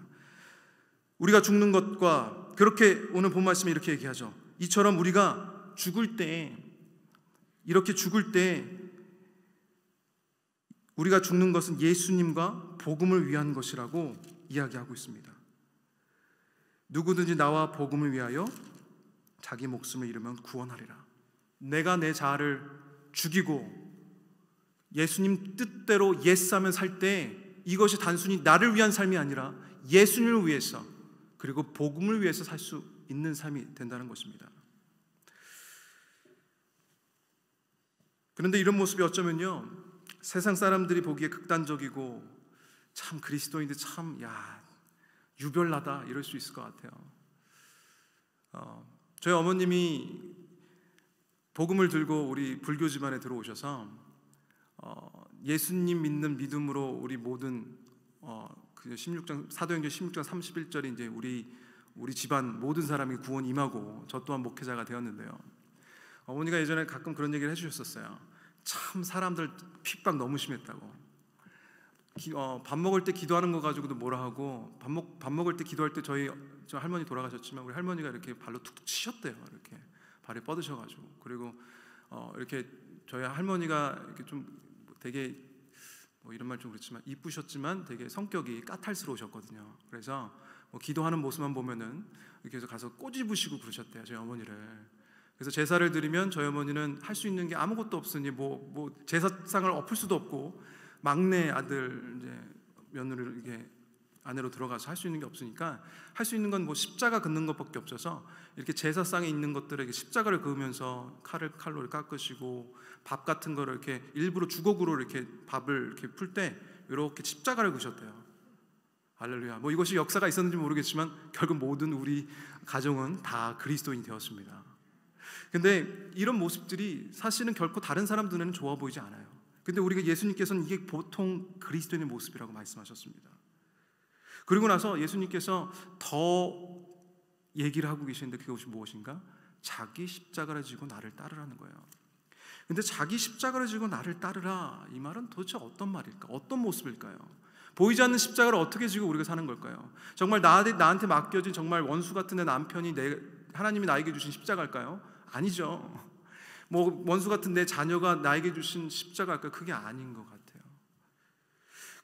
우리가 죽는 것과 그렇게 오늘 본 말씀에 이렇게 얘기하죠. 이처럼 우리가 죽을 때 이렇게 죽을 때 우리가 죽는 것은 예수님과 복음을 위한 것이라고 이야기하고 있습니다. 누구든지 나와 복음을 위하여 자기 목숨을 잃으면 구원하리라. 내가 내 자아를 죽이고 예수님 뜻대로 예스하면 살 때 이것이 단순히 나를 위한 삶이 아니라 예수님을 위해서 그리고 복음을 위해서 살 수 있는 삶이 된다는 것입니다. 그런데 이런 모습이 어쩌면요 세상 사람들이 보기에 극단적이고 참 그리스도인들 참 유별나다 이럴 수 있을 것 같아요. 저희 어머님이 복음을 들고 우리 불교 집안에 들어오셔서 예수님 믿는 믿음으로 우리 모든 그 16장 사도행전 16장 31절에 이제 우리 집안 모든 사람이 구원 임하고 저 또한 목회자가 되었는데요. 어머니가 예전에 가끔 그런 얘기를 해주셨었어요. 참 사람들 핍박 너무 심했다고. 밥 먹을 때 기도하는 거 가지고도 뭐라 하고 밥 먹을 때 기도할 때 저 할머니 돌아가셨지만 우리 할머니가 이렇게 발로 툭툭 치셨대요. 이렇게 발에 뻗으셔가지고 그리고 이렇게 저희 할머니가 이렇게 좀 되게 뭐 이런 말 좀 그렇지만 이쁘셨지만 되게 성격이 까탈스러우셨거든요. 그래서 뭐 기도하는 모습만 보면은 이렇게 해서 가서 꼬집으시고 그러셨대요. 저희 어머니를. 그래서 제사를 드리면 저희 어머니는 할 수 있는 게 아무것도 없으니 뭐 제사상을 엎을 수도 없고 막내 아들 이제 며느리를 이렇게 아내로 들어가서 할 수 있는 게 없으니까 할 수 있는 건 뭐 십자가 긋는 것밖에 없어서 이렇게 제사상에 있는 것들에게 십자가를 그으면서 칼로 깎으시고 밥 같은 거를 이렇게 일부러 주걱으로 이렇게 밥을 이렇게 풀 때 이렇게 십자가를 그으셨대요. 할렐루야. 뭐 이것이 역사가 있었는지 모르겠지만 결국 모든 우리 가정은 다 그리스도인이 되었습니다. 근데 이런 모습들이 사실은 결코 다른 사람들 눈에는 좋아 보이지 않아요. 근데 우리가 예수님께서는 이게 보통 그리스도인의 모습이라고 말씀하셨습니다. 그리고 나서 예수님께서 더 얘기를 하고 계시는데 그것이 무엇인가? 자기 십자가를 지고 나를 따르라는 거예요. 근데 자기 십자가를 지고 나를 따르라 이 말은 도대체 어떤 말일까? 어떤 모습일까요? 보이지 않는 십자가를 어떻게 지고 우리가 사는 걸까요? 정말 나한테 맡겨진 정말 원수 같은 내 남편이 하나님이 나에게 주신 십자가일까요? 아니죠. 뭐 원수 같은 내 자녀가 나에게 주신 십자가일까요? 그게 아닌 것 같아요.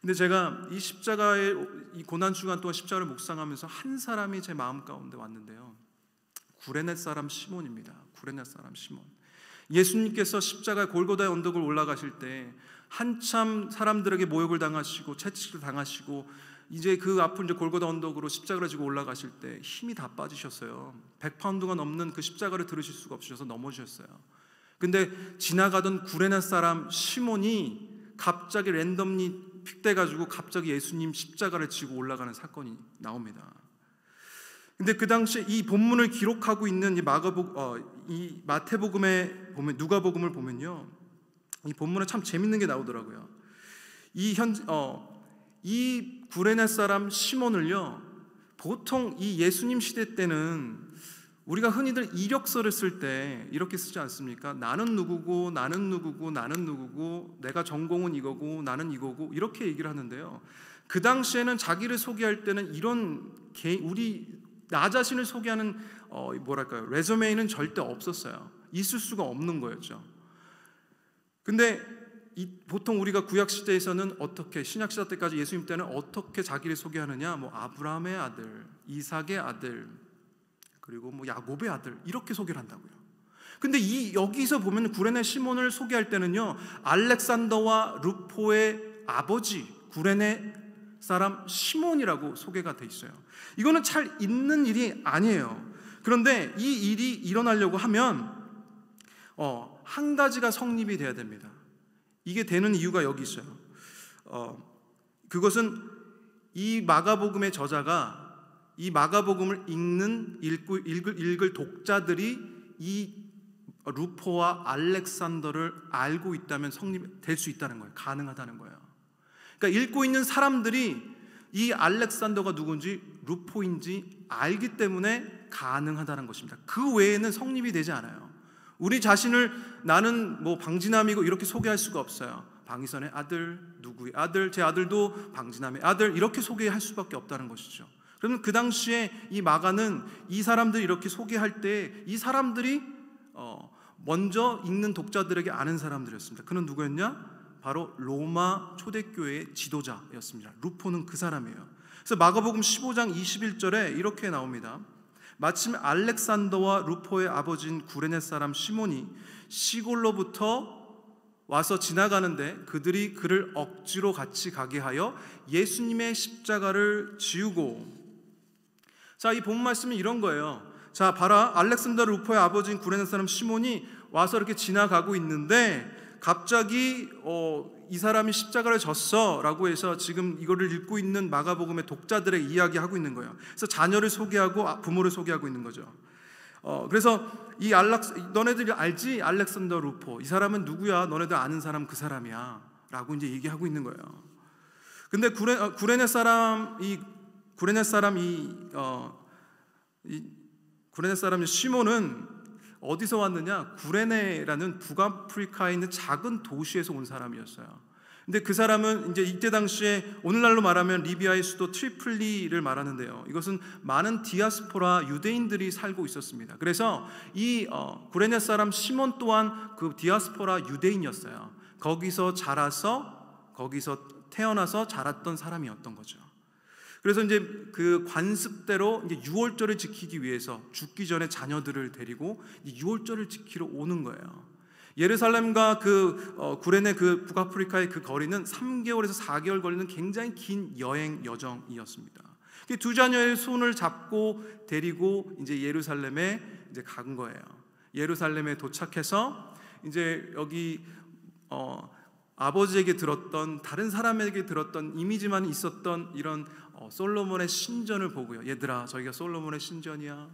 근데 제가 이 십자가의 이 고난 주간 동안 십자가를 묵상하면서 한 사람이 제 마음 가운데 왔는데요. 구레네 사람 시몬입니다. 구레네 사람 시몬. 예수님께서 십자가 골고다의 언덕을 올라가실 때 한참 사람들에게 모욕을 당하시고 채찍을 당하시고 이제 그 앞을 이제 골고다 언덕으로 십자가를 지고 올라가실 때 힘이 다 빠지셨어요. 100파운드가 넘는 그 십자가를 들으실 수가 없으셔서 넘어지셨어요. 근데 지나가던 구레네 사람 시몬이 갑자기 랜덤리 픽돼가지고 갑자기 예수님 십자가를 지고 올라가는 사건이 나옵니다. 근데 그 당시에 이 본문을 기록하고 있는 이 마태복음에 보면, 누가복음을 보면요, 이 본문에 참 재밌는 게 나오더라고요. 이 구레네 사람 시몬을요, 보통 이 예수님 시대 때는 우리가 흔히들 이력서를 쓸 때 이렇게 쓰지 않습니까? 나는 누구고, 나는 누구고, 나는 누구고, 내가 전공은 이거고, 나는 이거고, 이렇게 얘기를 하는데요. 그 당시에는 자기를 소개할 때는 이런 나 자신을 소개하는 레저메이는 절대 없었어요. 있을 수가 없는 거였죠. 근데 보통 우리가 구약 시대에서는 어떻게, 신약 시대 때까지 예수님 때는 어떻게 자기를 소개하느냐? 뭐 아브라함의 아들, 이삭의 아들, 그리고 뭐 야곱의 아들, 이렇게 소개를 한다고요. 근데 여기서 보면 구레네 시몬을 소개할 때는요, 알렉산더와 루포의 아버지 구레네 사람 시몬이라고 소개가 돼 있어요. 이거는 잘 있는 일이 아니에요. 그런데 이 일이 일어나려고 하면 한 가지가 성립이 돼야 됩니다. 이게 되는 이유가 여기 있어요. 그것은 이 마가복음의 저자가 이 마가복음을 읽을 독자들이 이 루포와 알렉산더를 알고 있다면 성립될 수 있다는 거예요. 가능하다는 거예요. 그러니까 읽고 있는 사람들이 이 알렉산더가 누군지 루포인지 알기 때문에 가능하다는 것입니다. 그 외에는 성립이 되지 않아요. 우리 자신을 나는 뭐 방지남이고 이렇게 소개할 수가 없어요. 방이선의 아들, 누구의 아들, 제 아들도 방지남의 아들, 이렇게 소개할 수밖에 없다는 것이죠. 그러면 그 당시에 이 마가는 이 사람들이 이렇게 소개할 때 이 사람들이 먼저 읽는 독자들에게 아는 사람들이었습니다. 그는 누구였냐? 바로 로마 초대교회의 지도자였습니다. 루포는 그 사람이에요. 그래서 마가복음 15장 21절에 이렇게 나옵니다. 마침 알렉산더와 루포의 아버지인 구레네 사람 시몬이 시골로부터 와서 지나가는데 그들이 그를 억지로 같이 가게 하여 예수님의 십자가를 지우고. 자, 이 본 말씀은 이런 거예요. 자, 봐라, 알렉산더 루포의 아버지인 구레네 사람 시몬이 와서 이렇게 지나가고 있는데 갑자기 이 사람이 십자가를 졌어 라고 해서 지금 이거를 읽고 있는 마가복음의 독자들의 이야기하고 있는 거예요. 그래서 자녀를 소개하고 부모를 소개하고 있는 거죠. 그래서 너네들이 알지? 알렉산더 루포, 이 사람은 누구야? 너네들 아는 사람 그 사람이야 라고 이제 얘기하고 있는 거예요. 근데 구레네 사람 시몬은 어디서 왔느냐? 구레네라는 북아프리카에 있는 작은 도시에서 온 사람이었어요. 근데 그 사람은 이제 이때 당시에 오늘날로 말하면 리비아의 수도 트리폴리를 말하는데요. 이것은 많은 디아스포라 유대인들이 살고 있었습니다. 그래서 이 구레네 사람 시몬 또한 그 디아스포라 유대인이었어요. 거기서 태어나서 자랐던 사람이었던 거죠. 그래서 이제 그 관습대로 이제 유월절을 지키기 위해서 죽기 전에 자녀들을 데리고 유월절을 지키러 오는 거예요. 예루살렘과 구레네 그 북아프리카의 그 거리는 3개월에서 4개월 걸리는 굉장히 긴 여정이었습니다. 두 자녀의 손을 잡고 데리고 이제 예루살렘에 이제 간 거예요. 예루살렘에 도착해서 이제 여기 아버지에게 들었던, 다른 사람에게 들었던 이미지만 있었던 이런 솔로몬의 신전을 보고요. 얘들아, 저기가 솔로몬의 신전이야,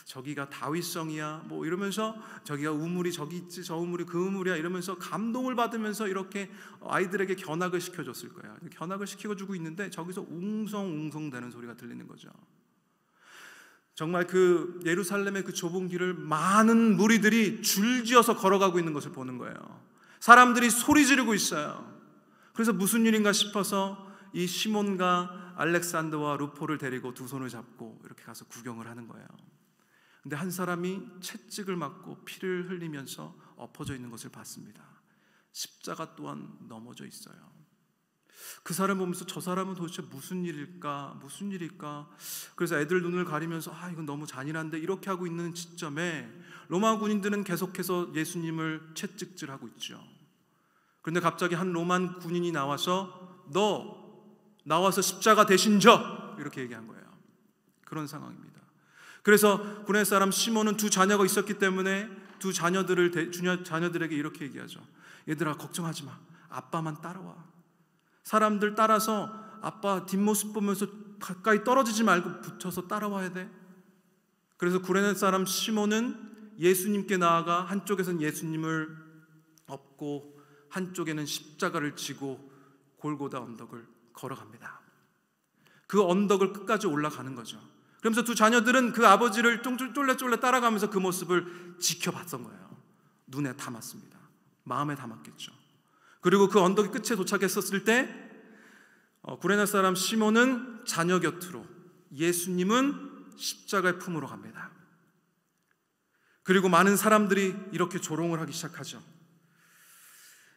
저기가 다윗성이야, 뭐 이러면서 저기가 우물이 저기 있지, 저 우물이 그 우물이야, 이러면서 감동을 받으면서 이렇게 아이들에게 견학을 시켜줬을 거예요. 견학을 시켜주고 있는데 저기서 웅성웅성 되는 소리가 들리는 거죠. 정말 그 예루살렘의 그 좁은 길을 많은 무리들이 줄지어서 걸어가고 있는 것을 보는 거예요. 사람들이 소리 지르고 있어요. 그래서 무슨 일인가 싶어서 이 시몬과 알렉산더와 루포를 데리고 두 손을 잡고 이렇게 가서 구경을 하는 거예요. 근데 한 사람이 채찍을 맞고 피를 흘리면서 엎어져 있는 것을 봤습니다. 십자가 또한 넘어져 있어요. 그 사람 보면서 저 사람은 도대체 무슨 일일까? 그래서 애들 눈을 가리면서 이건 너무 잔인한데 이렇게 하고 있는 시점에 로마 군인들은 계속해서 예수님을 채찍질하고 있죠. 그런데 갑자기 한 로마 군인이 나와서 나와서 십자가 대신 져! 이렇게 얘기한 거예요. 그런 상황입니다. 그래서 구레네 사람 시몬은 두 자녀가 있었기 때문에 두 자녀들에게 이렇게 얘기하죠. 얘들아, 걱정하지 마. 아빠만 따라와. 사람들 따라서 아빠 뒷모습 보면서 가까이 떨어지지 말고 붙여서 따라와야 돼. 그래서 구레네 사람 시몬은 예수님께 나아가 한쪽에서는 예수님을 업고 한쪽에는 십자가를 지고 골고다 언덕을 걸어갑니다. 그 언덕을 끝까지 올라가는 거죠. 그러면서 두 자녀들은 그 아버지를 쫄래쫄래 따라가면서 그 모습을 지켜봤던 거예요. 눈에 담았습니다. 마음에 담았겠죠. 그리고 그 언덕의 끝에 도착했었을 때 구레네 사람 시몬은 자녀 곁으로, 예수님은 십자가의 품으로 갑니다. 그리고 많은 사람들이 이렇게 조롱을 하기 시작하죠.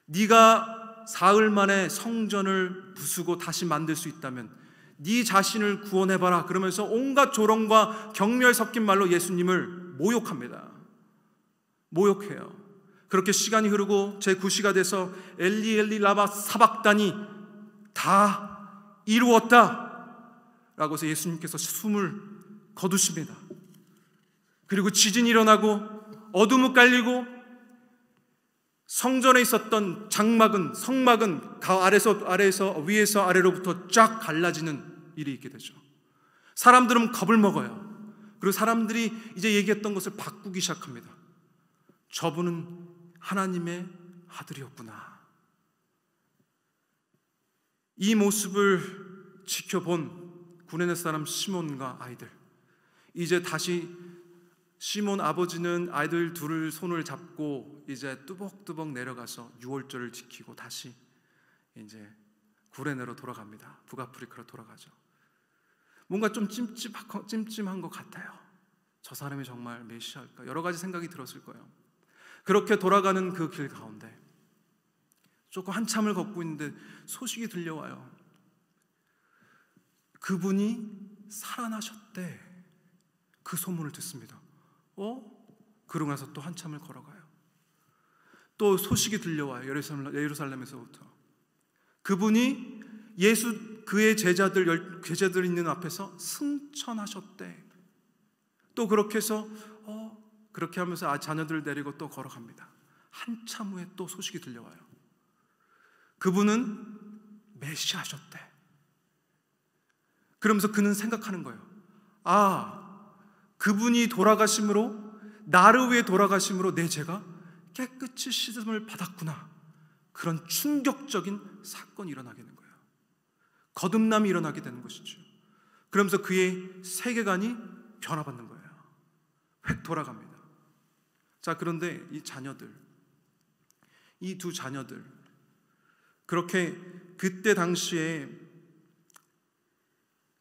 네가 사흘 만에 성전을 부수고 다시 만들 수 있다면 네 자신을 구원해봐라. 그러면서 온갖 조롱과 경멸 섞인 말로 예수님을 모욕합니다. 모욕해요. 그렇게 시간이 흐르고 제9시가 돼서 엘리 엘리 라마 사박다니, 다 이루었다 라고 해서 예수님께서 숨을 거두십니다. 그리고 지진이 일어나고 어둠이 깔리고 성전에 있었던 장막은, 성막은 아래에서 위에서 아래로부터 쫙 갈라지는 일이 있게 되죠. 사람들은 겁을 먹어요. 그리고 사람들이 이제 얘기했던 것을 바꾸기 시작합니다. 저분은 하나님의 아들이었구나. 이 모습을 지켜본 구레네 사람 시몬과 아이들, 이제 다시 시몬 아버지는 아이들 둘을 손을 잡고 이제 뚜벅뚜벅 내려가서 유월절을 지키고 다시 이제 구레네로 돌아갑니다. 북아프리카로 돌아가죠. 뭔가 좀 찜찜한 것 같아요. 저 사람이 정말 메시아일까? 여러 가지 생각이 들었을 거예요. 그렇게 돌아가는 그 길 가운데 조금 한참을 걷고 있는데 소식이 들려와요. 그분이 살아나셨대. 그 소문을 듣습니다. 그러고 나서 또 한참을 걸어가요. 또 소식이 들려와요. 예루살렘에서부터. 그분이 그의 제자들 있는 앞에서 승천하셨대. 또 그렇게 해서 그렇게 하면서 자녀들을 데리고 또 걸어갑니다. 한참 후에 또 소식이 들려와요. 그분은 메시아셨대. 그러면서 그는 생각하는 거예요. 그분이 돌아가심으로, 나를 위해 돌아가심으로 내 죄가 깨끗이 씻음을 받았구나. 그런 충격적인 사건이 일어나게 되는 거예요. 거듭남이 일어나게 되는 것이죠. 그러면서 그의 세계관이 변화받는 거예요. 획 돌아갑니다. 자, 그런데 이 두 자녀들, 그렇게 그때 당시에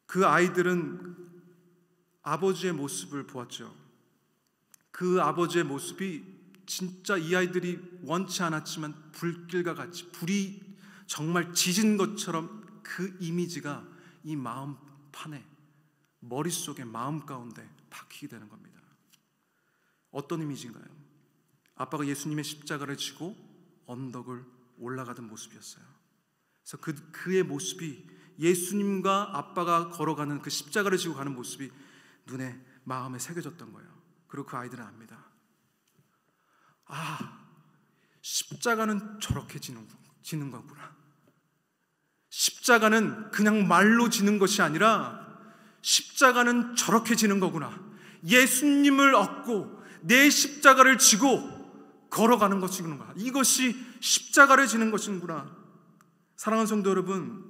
그 아이들은 아버지의 모습을 보았죠. 그 아버지의 모습이 진짜 이 아이들이 원치 않았지만 불길과 같이, 불이 정말 지진 것처럼 그 이미지가 이 마음판에, 머릿속에, 마음 가운데 박히게 되는 겁니다. 어떤 이미지인가요? 아빠가 예수님의 십자가를 지고 언덕을 올라가던 모습이었어요. 그래서 그의 모습이, 예수님과 아빠가 걸어가는 그 십자가를 지고 가는 모습이 눈에, 마음에 새겨졌던 거예요. 그리고 그 아이들은 압니다. 십자가는 저렇게 지는 거구나. 십자가는 그냥 말로 지는 것이 아니라 십자가는 저렇게 지는 거구나. 예수님을 얻고 내 십자가를 지고 걸어가는 것이구나. 이것이 십자가를 지는 것이구나. 사랑하는 성도 여러분,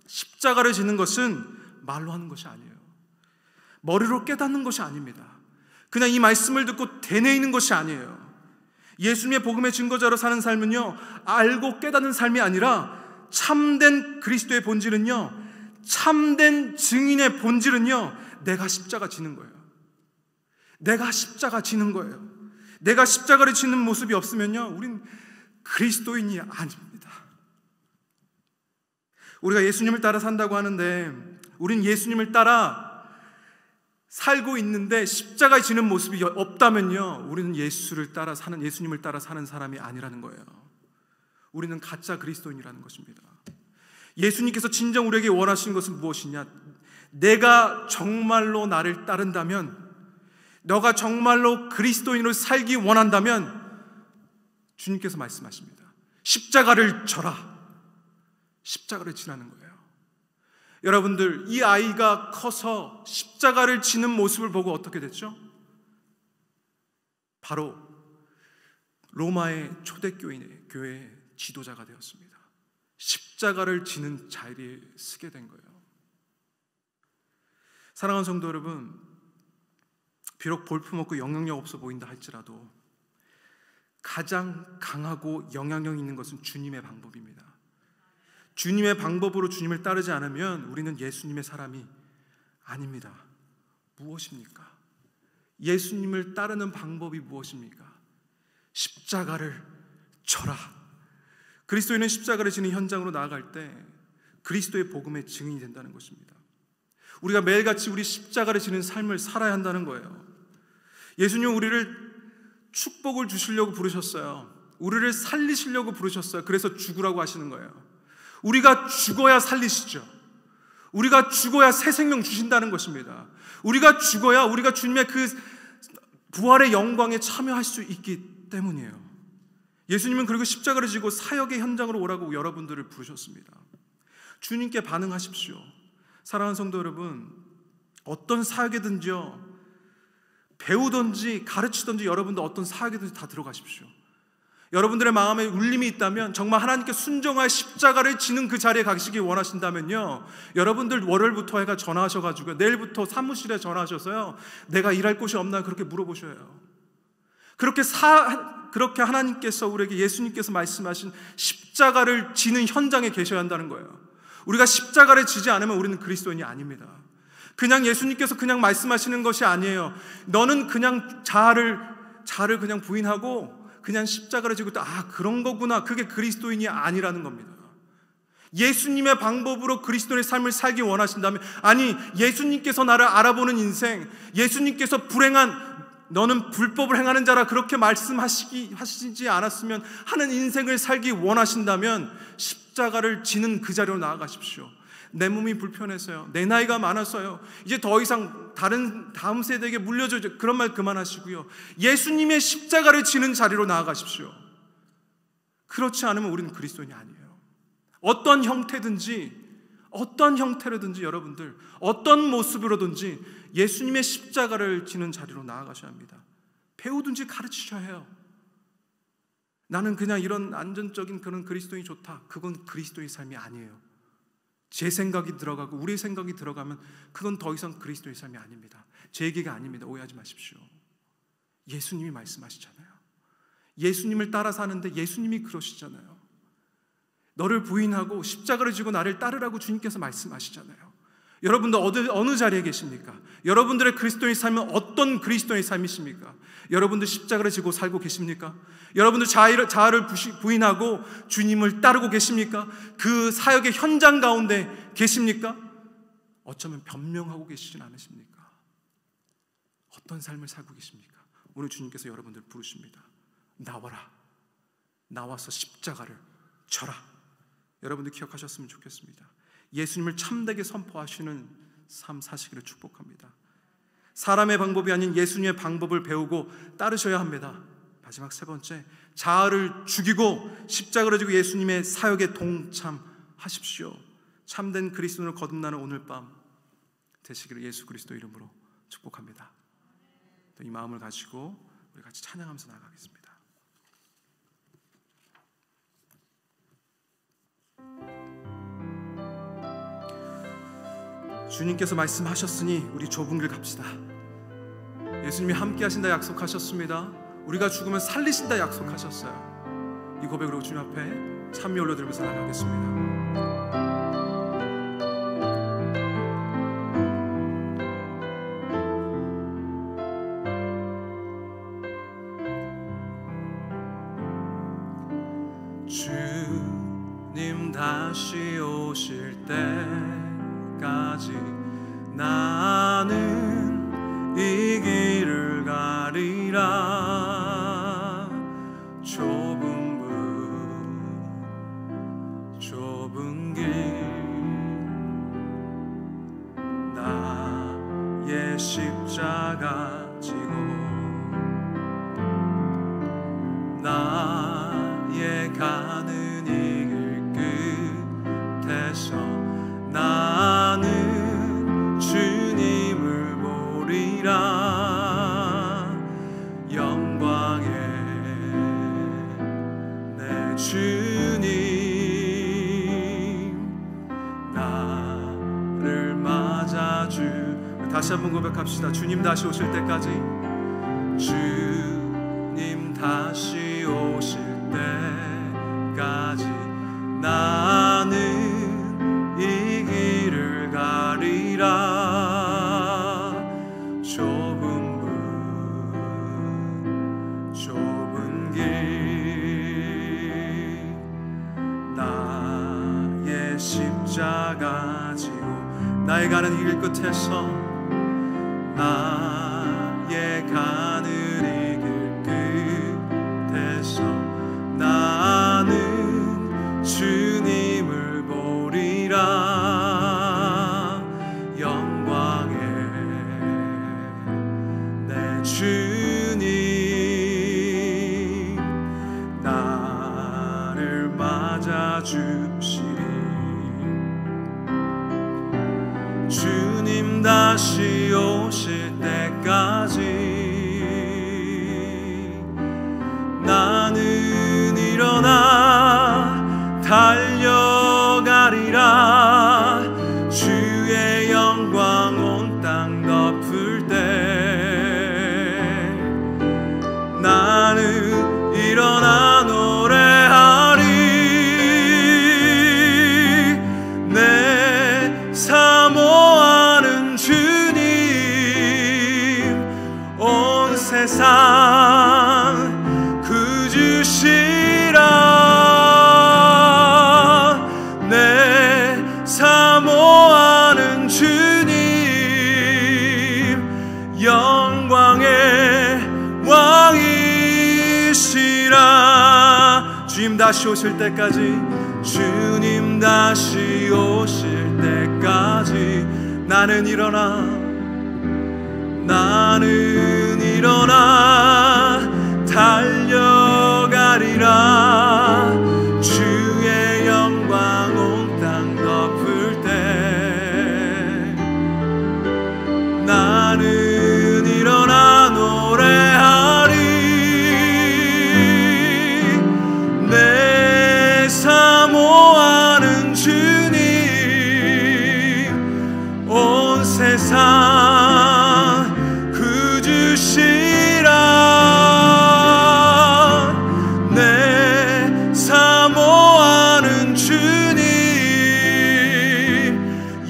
십자가를 지는 것은 말로 하는 것이 아니에요. 머리로 깨닫는 것이 아닙니다. 그냥 이 말씀을 듣고 되뇌이는 것이 아니에요. 예수님의 복음의 증거자로 사는 삶은요, 알고 깨닫는 삶이 아니라 참된 그리스도의 본질은요, 참된 증인의 본질은요, 내가 십자가 지는 거예요. 내가 십자가 지는 거예요. 내가 십자가를 지는 모습이 없으면요, 우린 그리스도인이 아닙니다. 우리가 예수님을 따라 산다고 하는데, 우린 예수님을 따라 살고 있는데 십자가에 지는 모습이 없다면요, 우리는 예수님을 따라 사는 사람이 아니라는 거예요. 우리는 가짜 그리스도인이라는 것입니다. 예수님께서 진정 우리에게 원하시는 것은 무엇이냐? 내가 정말로 나를 따른다면, 너가 정말로 그리스도인으로 살기 원한다면 주님께서 말씀하십니다. 십자가를 져라. 십자가를 지라는 거예요. 여러분들, 이 아이가 커서 십자가를 지는 모습을 보고 어떻게 됐죠? 바로 로마의 초대교회 지도자가 되었습니다. 십자가를 지는 자리에 서게 된 거예요. 사랑하는 성도 여러분, 비록 볼품없고 영향력 없어 보인다 할지라도 가장 강하고 영향력 있는 것은 주님의 방법입니다. 주님의 방법으로 주님을 따르지 않으면 우리는 예수님의 사람이 아닙니다. 무엇입니까? 예수님을 따르는 방법이 무엇입니까? 십자가를 져라. 그리스도인은 십자가를 지는 현장으로 나아갈 때 그리스도의 복음의 증인이 된다는 것입니다. 우리가 매일같이 우리 십자가를 지는 삶을 살아야 한다는 거예요. 예수님은 우리를 축복을 주시려고 부르셨어요. 우리를 살리시려고 부르셨어요. 그래서 죽으라고 하시는 거예요. 우리가 죽어야 살리시죠. 우리가 죽어야 새 생명 주신다는 것입니다. 우리가 죽어야 우리가 주님의 그 부활의 영광에 참여할 수 있기 때문이에요. 예수님은 그리고 십자가를 지고 사역의 현장으로 오라고 여러분들을 부르셨습니다. 주님께 반응하십시오. 사랑하는 성도 여러분, 어떤 사역이든지요, 배우든지 가르치든지 여러분들 어떤 사역이든지 다 들어가십시오. 여러분들의 마음에 울림이 있다면, 정말 하나님께 순종할 십자가를 지는 그 자리에 가시기 원하신다면요, 여러분들 월요일부터 해가 전화하셔가지고 내일부터 사무실에 전화하셔서요, 내가 일할 곳이 없나 그렇게 물어보셔요. 그렇게 하나님께서 우리에게, 예수님께서 말씀하신 십자가를 지는 현장에 계셔야 한다는 거예요. 우리가 십자가를 지지 않으면 우리는 그리스도인이 아닙니다. 그냥 예수님께서 그냥 말씀하시는 것이 아니에요. 너는 그냥 자아를 그냥 부인하고 그냥 십자가를 지고 그런 거구나, 그게 그리스도인이 아니라는 겁니다. 예수님의 방법으로 그리스도인의 삶을 살기 원하신다면, 아니 예수님께서 나를 알아보는 인생, 예수님께서 너는 불법을 행하는 자라 그렇게 말씀하시지 않았으면 하는 인생을 살기 원하신다면 십자가를 지는 그 자리로 나아가십시오. 내 몸이 불편해서요, 내 나이가 많아서요, 이제 더 이상 다음 세대에게 물려줘, 그런 말 그만하시고요, 예수님의 십자가를 지는 자리로 나아가십시오. 그렇지 않으면 우리는 그리스도인이 아니에요. 어떤 형태로든지 여러분들 어떤 모습으로든지 예수님의 십자가를 지는 자리로 나아가셔야 합니다. 배우든지 가르치셔야 해요. 나는 그냥 이런 안전적인 그런 그리스도인이 좋다, 그건 그리스도의 삶이 아니에요. 제 생각이 들어가고 우리의 생각이 들어가면 그건 더 이상 그리스도의 삶이 아닙니다. 제 얘기가 아닙니다. 오해하지 마십시오. 예수님이 말씀하시잖아요. 예수님을 따라 사는데 예수님이 그러시잖아요. 너를 부인하고 십자가를 지고 나를 따르라고 주님께서 말씀하시잖아요. 여러분들 어느 자리에 계십니까? 여러분들의 그리스도의 삶은 어떤 그리스도의 삶이십니까? 여러분들 십자가를 지고 살고 계십니까? 여러분들 자아를 부인하고 주님을 따르고 계십니까? 그 사역의 현장 가운데 계십니까? 어쩌면 변명하고 계시진 않으십니까? 어떤 삶을 살고 계십니까? 오늘 주님께서 여러분들 부르십니다. 나와라. 나와서 십자가를 져라. 여러분들 기억하셨으면 좋겠습니다. 예수님을 참되게 선포하시는 삶 사시기를 축복합니다. 사람의 방법이 아닌 예수님의 방법을 배우고 따르셔야 합니다. 마지막 세 번째, 자아를 죽이고 십자가를 지고 예수님의 사역에 동참하십시오. 참된 그리스도인을 거듭나는 오늘 밤 되시기를 예수 그리스도 이름으로 축복합니다. 또 이 마음을 가지고 우리 같이 찬양하면서 나가겠습니다. 주님께서 말씀하셨으니 우리 좁은 길 갑시다. 예수님이 함께 하신다 약속하셨습니다. 우리가 죽으면 살리신다 약속하셨어요. 이 고백으로 주님 앞에 찬미 올려드리면서 나가겠습니다. 주님 다시 오실 때까지 나는 이 길을 가리라. 좁은 길 나의 십자가 지고 나의 가는 이 길 다시 한번 고백합시다. 주님 다시 오실 때까지, 주님 다시 오실 때까지 나는 이 길을 가리라. 좁은 길 나의 십자가 지고 나의 가는 이 길 끝에서 나의 가는 이 길 끝에서 나는 주님을 보리라. 영광의 내 주님 나를 맞아주시리. 주님 다시 오실 때까지 나는 일어나 달려가리라. 주의 영광 온 땅 덮을 때 나는 일어나 노래하리. 내 사모하는 주님 온 세상 구주시라. 내 사모하는 주님 영광의 왕이시라. 주님 다시 오실 때까지, 주님 다시 오실 때까지 나는 일어나 달려가리라. 주의 영광 온 땅 덮을 때 나는 일어나 노래하리. 내 사모하는 주님 온 세상 구주시라. 내 사모하는 주님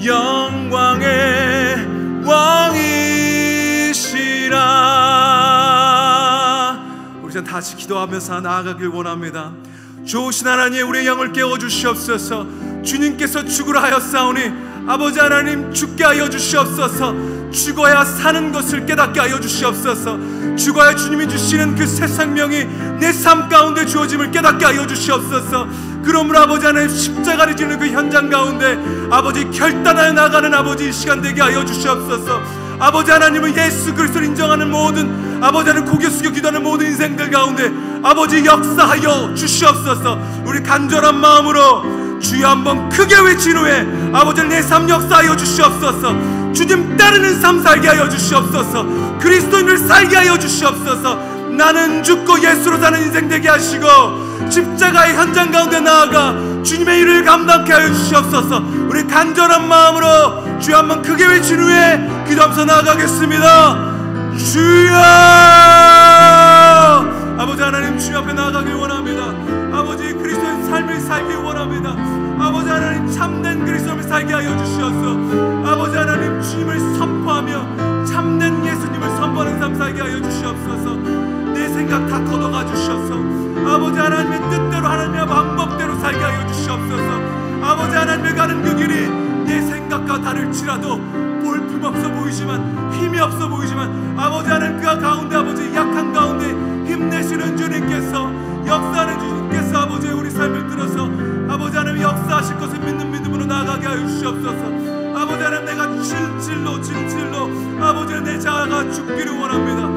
영광의 왕이시라. 우리 전 다시 기도하면서 나아가길 원합니다. 좋으신 하나님, 우리의 영을 깨워주시옵소서. 주님께서 죽으라 하였사오니 아버지 하나님, 죽게 하여 주시옵소서. 죽어야 사는 것을 깨닫게 하여 주시옵소서. 죽어야 주님이 주시는 그 새 생명이 내 삶 가운데 주어짐을 깨닫게 하여 주시옵소서. 그러므로 아버지 하나님, 십자가를 지는 그 현장 가운데 아버지 결단하여 나가는 아버지 시간 되게 하여 주시옵소서. 아버지 하나님은 예수 그리스도를 인정하는 모든 아버지 하나님, 고개 숙여 기도하는 모든 인생들 가운데 아버지 역사하여 주시옵소서. 우리 간절한 마음으로 주여 한번 크게 외친 후에 아버지 내 삶 역사하여 주시옵소서. 주님 따르는 삶 살게 하여 주시옵소서. 그리스도인을 살게 하여 주시옵소서. 나는 죽고 예수로 사는 인생 되게 하시고 십자가의 현장 가운데 나아가 주님의 일을 감당케 하여 주시옵소서. 우리 간절한 마음으로 주여 한번 크게 외친 후에 기도하면서 나아가겠습니다. 주여! 아버지 하나님, 주님 앞에 나아가길 원합니다. 아버지 그리스도의 삶을 살기 원합니다. 아버지 하나님, 참된 그리스도를 살게 하여 주시옵소서. 아버지 하나님, 주님을 선포하며 참된 예수님을 선포하는 삶 살게 하여 주시옵소서. 내 생각 다 걷어가 주시옵소서. 아버지 하나님의 뜻대로 하나님의 방법대로 살게 하여 주시옵소서. 아버지 하나님의 가는 그 길이 내 생각과 다를지라도 볼품없어 보이지만, 힘이 없어 보이지만 아버지 하나님, 그 가운데 아버지 약한 가운데 힘내시는 주님께서, 역사하는 주님께서 아버지 우리 삶을 들어서 아버지 하나님 역사하실 것을 믿는 믿음으로 나아가게 하여 주시옵소서. 아버지 하나님, 내가 진실로 아버지 내 자아가 죽기를 원합니다.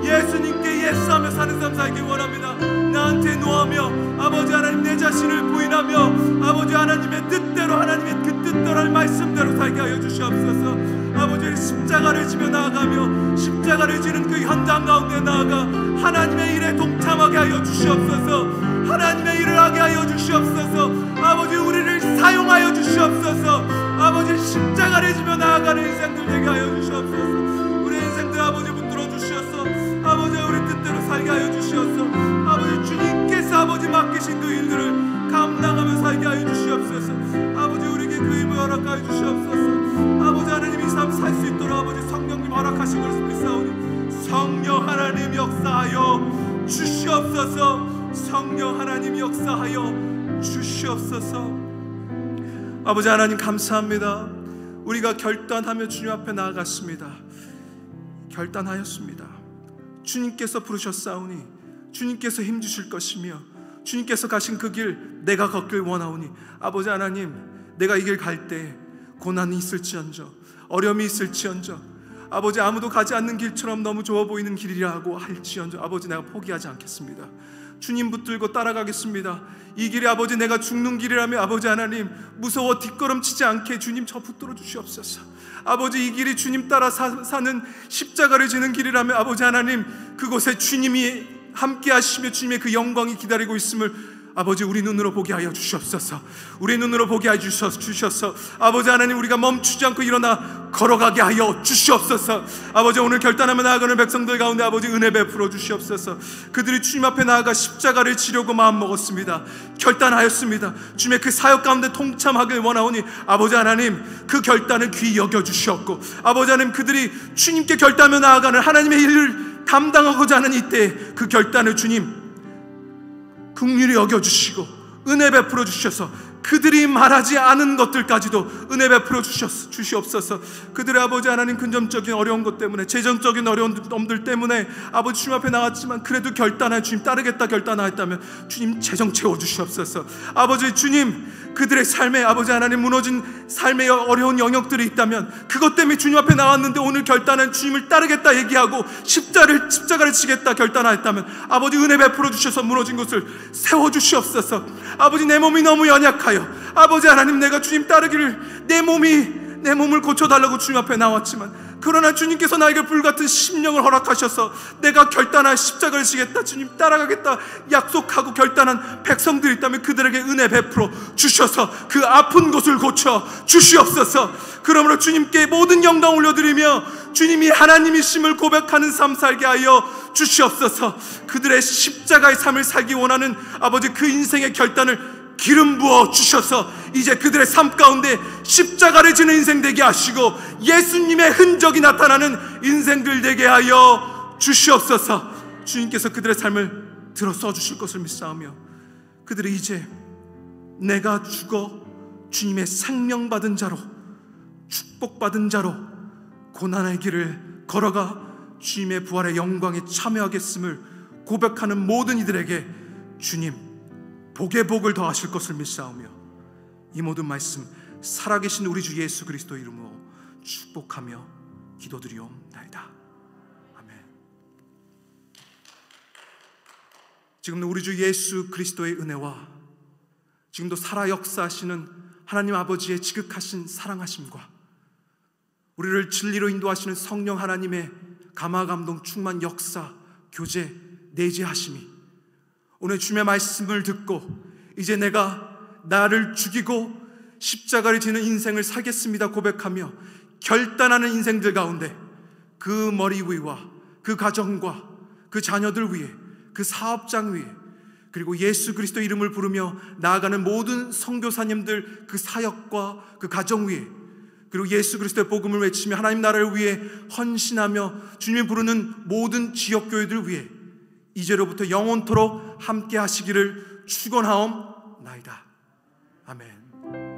예수님께 예수하며 사는 삶 살기 원합니다. 나한테 노하며 아버지 하나님 내 자신을 부인하며 아버지 하나님의 뜻대로, 하나님의 그 뜻대로 할 말씀대로 살게 하여 주시옵소서. 아버지 십자가를 지며 나아가며 십자가를 지는 그 현장 가운데 나아가 하나님의 일에 동참하게 하여 주시옵소서. 하나님의 일을 하게 하여 주시옵소서. 아버지 우리를 사용하여 주시옵소서. 아버지 십자가를 지며 나아가는 인생들 되게 하여 주시옵소서. 허락하여 주시옵소서. 아버지 하나님, 이 삶 살 수 있도록 아버지 성령님 허락하신 것을 믿사오니 성령 하나님 역사하여 주시옵소서. 성령 하나님 역사하여 주시옵소서. 아버지 하나님 감사합니다. 우리가 결단하며 주님 앞에 나아갔습니다. 결단하였습니다. 주님께서 부르셨사오니 주님께서 힘주실 것이며 주님께서 가신 그 길 내가 걷길 원하오니 아버지 하나님, 내가 이 길 갈 때 고난이 있을지언정 어려움이 있을지언정 아버지 아무도 가지 않는 길처럼 너무 좋아 보이는 길이라고 할지언정 아버지 내가 포기하지 않겠습니다. 주님 붙들고 따라가겠습니다. 이 길이 아버지 내가 죽는 길이라며 아버지 하나님 무서워 뒷걸음치지 않게 주님 저 붙들어 주시옵소서. 아버지 이 길이 주님 따라 사는 십자가를 지는 길이라며 아버지 하나님 그곳에 주님이 함께 하시며 주님의 그 영광이 기다리고 있음을 아버지 우리 눈으로 보게 하여 주시옵소서. 우리 눈으로 보게 하여 주셔서 아버지 하나님 우리가 멈추지 않고 일어나 걸어가게 하여 주시옵소서. 아버지 오늘 결단하며 나아가는 백성들 가운데 아버지 은혜 베풀어 주시옵소서. 그들이 주님 앞에 나아가 십자가를 지려고 마음먹었습니다. 결단하였습니다. 주님의 그 사역 가운데 동참하길 원하오니 아버지 하나님 그 결단을 귀히 여겨주시옵고 아버지 하나님 그들이 주님께 결단하며 나아가는 하나님의 일을 감당하고자 하는 이때 그 결단을 주님 긍휼히 여겨주시고 은혜 베풀어 주셔서 그들이 말하지 않은 것들까지도 은혜 베풀어 주시옵소서. 그들의 아버지 하나님 근점적인 어려운 것 때문에 재정적인 어려움들 때문에 아버지 주님 앞에 나왔지만 그래도 결단하여 주님 따르겠다 결단하였다면 주님 재정 채워주시옵소서. 아버지 주님 그들의 삶에 아버지 하나님 무너진 삶의 어려운 영역들이 있다면 그것 때문에 주님 앞에 나왔는데 오늘 결단은 주님을 따르겠다 얘기하고 십자가를 지겠다 결단하였다면 아버지 은혜 베풀어 주셔서 무너진 것을 세워주시옵소서. 아버지 내 몸이 너무 연약하여 아버지 하나님 내가 주님 따르기를 내 몸을 고쳐달라고 주님 앞에 나왔지만 그러나 주님께서 나에게 불같은 심령을 허락하셔서 내가 결단한 십자가를 지겠다 주님 따라가겠다 약속하고 결단한 백성들이 있다면 그들에게 은혜 베풀어 주셔서 그 아픈 곳을 고쳐 주시옵소서. 그러므로 주님께 모든 영광 올려드리며 주님이 하나님이심을 고백하는 삶 살게 하여 주시옵소서. 그들의 십자가의 삶을 살기 원하는 아버지 그 인생의 결단을 기름 부어 주셔서 이제 그들의 삶 가운데 십자가를 지는 인생 되게 하시고 예수님의 흔적이 나타나는 인생들 되게 하여 주시옵소서. 주님께서 그들의 삶을 들어 써주실 것을 믿사오며 그들이 이제 내가 죽어 주님의 생명받은 자로 축복받은 자로 고난의 길을 걸어가 주님의 부활의 영광에 참여하겠음을 고백하는 모든 이들에게 주님 복의 복을 더하실 것을 믿사오며 이 모든 말씀 살아계신 우리 주 예수 그리스도 이름으로 축복하며 기도드리옵나이다. 아멘. 지금도 우리 주 예수 그리스도의 은혜와 지금도 살아 역사하시는 하나님 아버지의 지극하신 사랑하심과 우리를 진리로 인도하시는 성령 하나님의 감화감동 충만 역사 교제 내재하심이 오늘 주님의 말씀을 듣고 이제 내가 나를 죽이고 십자가를 지는 인생을 살겠습니다 고백하며 결단하는 인생들 가운데 그 머리 위와 그 가정과 그 자녀들 위에 그 사업장 위에 그리고 예수 그리스도 이름을 부르며 나아가는 모든 선교사님들 그 사역과 그 가정 위에 그리고 예수 그리스도의 복음을 외치며 하나님 나라를 위해 헌신하며 주님이 부르는 모든 지역교회들 위해 이제로부터 영원토록 함께 하시기를 축원하옵나이다. 아멘.